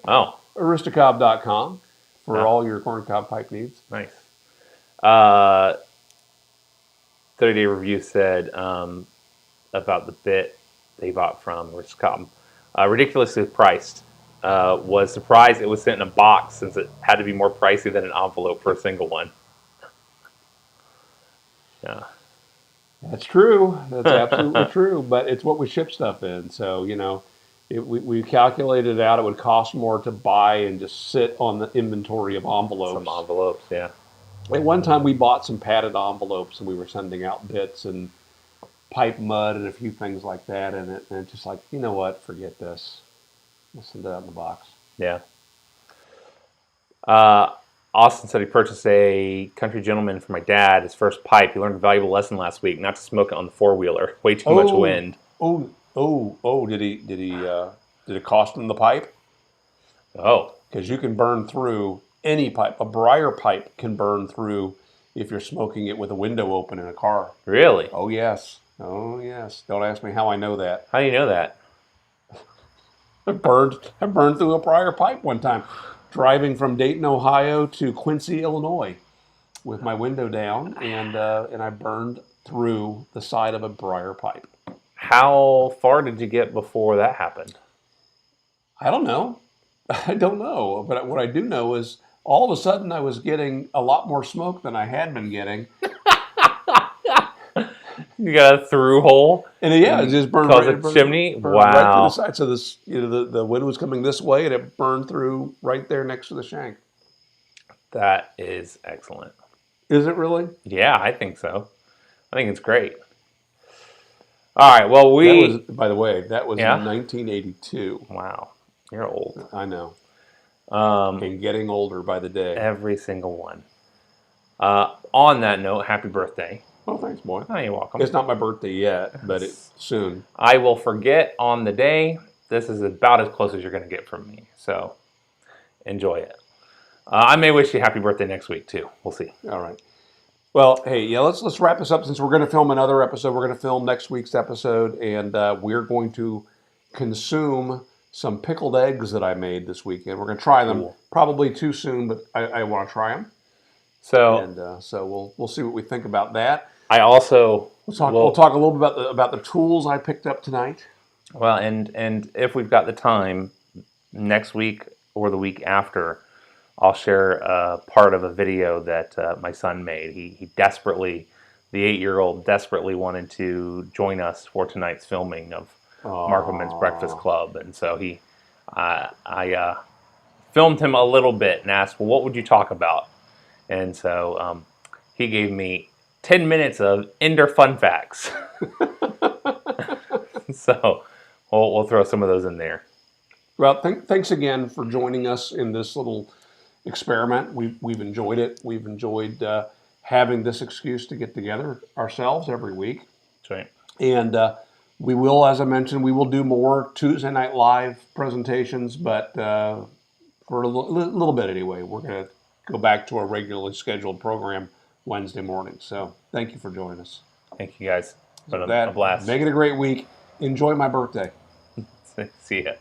Oh. Aristocob.com for all your corncob pipe needs. Nice. 30-day review said about the bit they bought from Aristocob. Ridiculously priced. Was surprised it was sent in a box since it had to be more pricey than an envelope for a single one. Yeah. That's true. That's absolutely true. But it's what we ship stuff in. So, we calculated it out. It would cost more to buy and just sit on the inventory of envelopes. Some envelopes, yeah. At one time, we bought some padded envelopes, and we were sending out bits and pipe mud and a few things like that. And it's just like, you know what? Forget this. We'll send it out in the box. Yeah. Austin said he purchased a Country Gentleman for my dad, his first pipe. He learned a valuable lesson last week, not to smoke it on the 4-wheeler. Way too much wind. Did it cost him the pipe? Oh. Because you can burn through any pipe. A briar pipe can burn through if you're smoking it with a window open in a car. Really? Oh, yes. Don't ask me how I know that. How do you know that? I burned through a briar pipe one time, driving from Dayton, Ohio to Quincy, Illinois, with my window down, and I burned through the side of a briar pipe. How far did you get before that happened? I don't know. I don't know. But what I do know is all of a sudden I was getting a lot more smoke than I had been getting. You got a through hole? And it just burned Cause right, a chimney? burned right through the Wow. side. So this, the wind was coming this way, and it burned through right there next to the shank. That is excellent. Is it really? Yeah, I think so. I think it's great. All right. Well, That was, by the way, that was Yeah? in 1982. Wow. You're old. I know. And getting older by the day. Every single one. On that note, happy birthday. Oh, thanks, boy. Oh, you're welcome. It's not my birthday yet, but it's soon. I will forget on the day. This is about as close as you're going to get from me. So enjoy it. I may wish you happy birthday next week too. We'll see. All right. Well, hey, yeah, let's wrap this up since we're going to film another episode. We're going to film next week's episode, and we're going to consume some pickled eggs that I made this weekend. We're going to try them. Cool. Probably too soon, but I want to try them. So And so we'll see what we think about that. I also We'll talk a little bit about the tools I picked up tonight. well, and if we've got the time, next week or the week after, I'll share part of a video that my son made. He desperately, the 8-year-old desperately wanted to join us for tonight's filming of Markleman's Breakfast Club, and so I filmed him a little bit and asked, well, what would you talk about? And so he gave me 10 minutes of Ender fun facts. So we'll throw some of those in there. Well, thanks again for joining us in this little experiment. We've enjoyed it. We've enjoyed having this excuse to get together ourselves every week. That's right. And we will, as I mentioned, we will do more Tuesday Night Live presentations, but for a little bit anyway. We're going to go back to our regularly scheduled program Wednesday morning. So thank you for joining us. Thank you guys. It's been With that, a blast. make it a great week. Enjoy my birthday. See ya.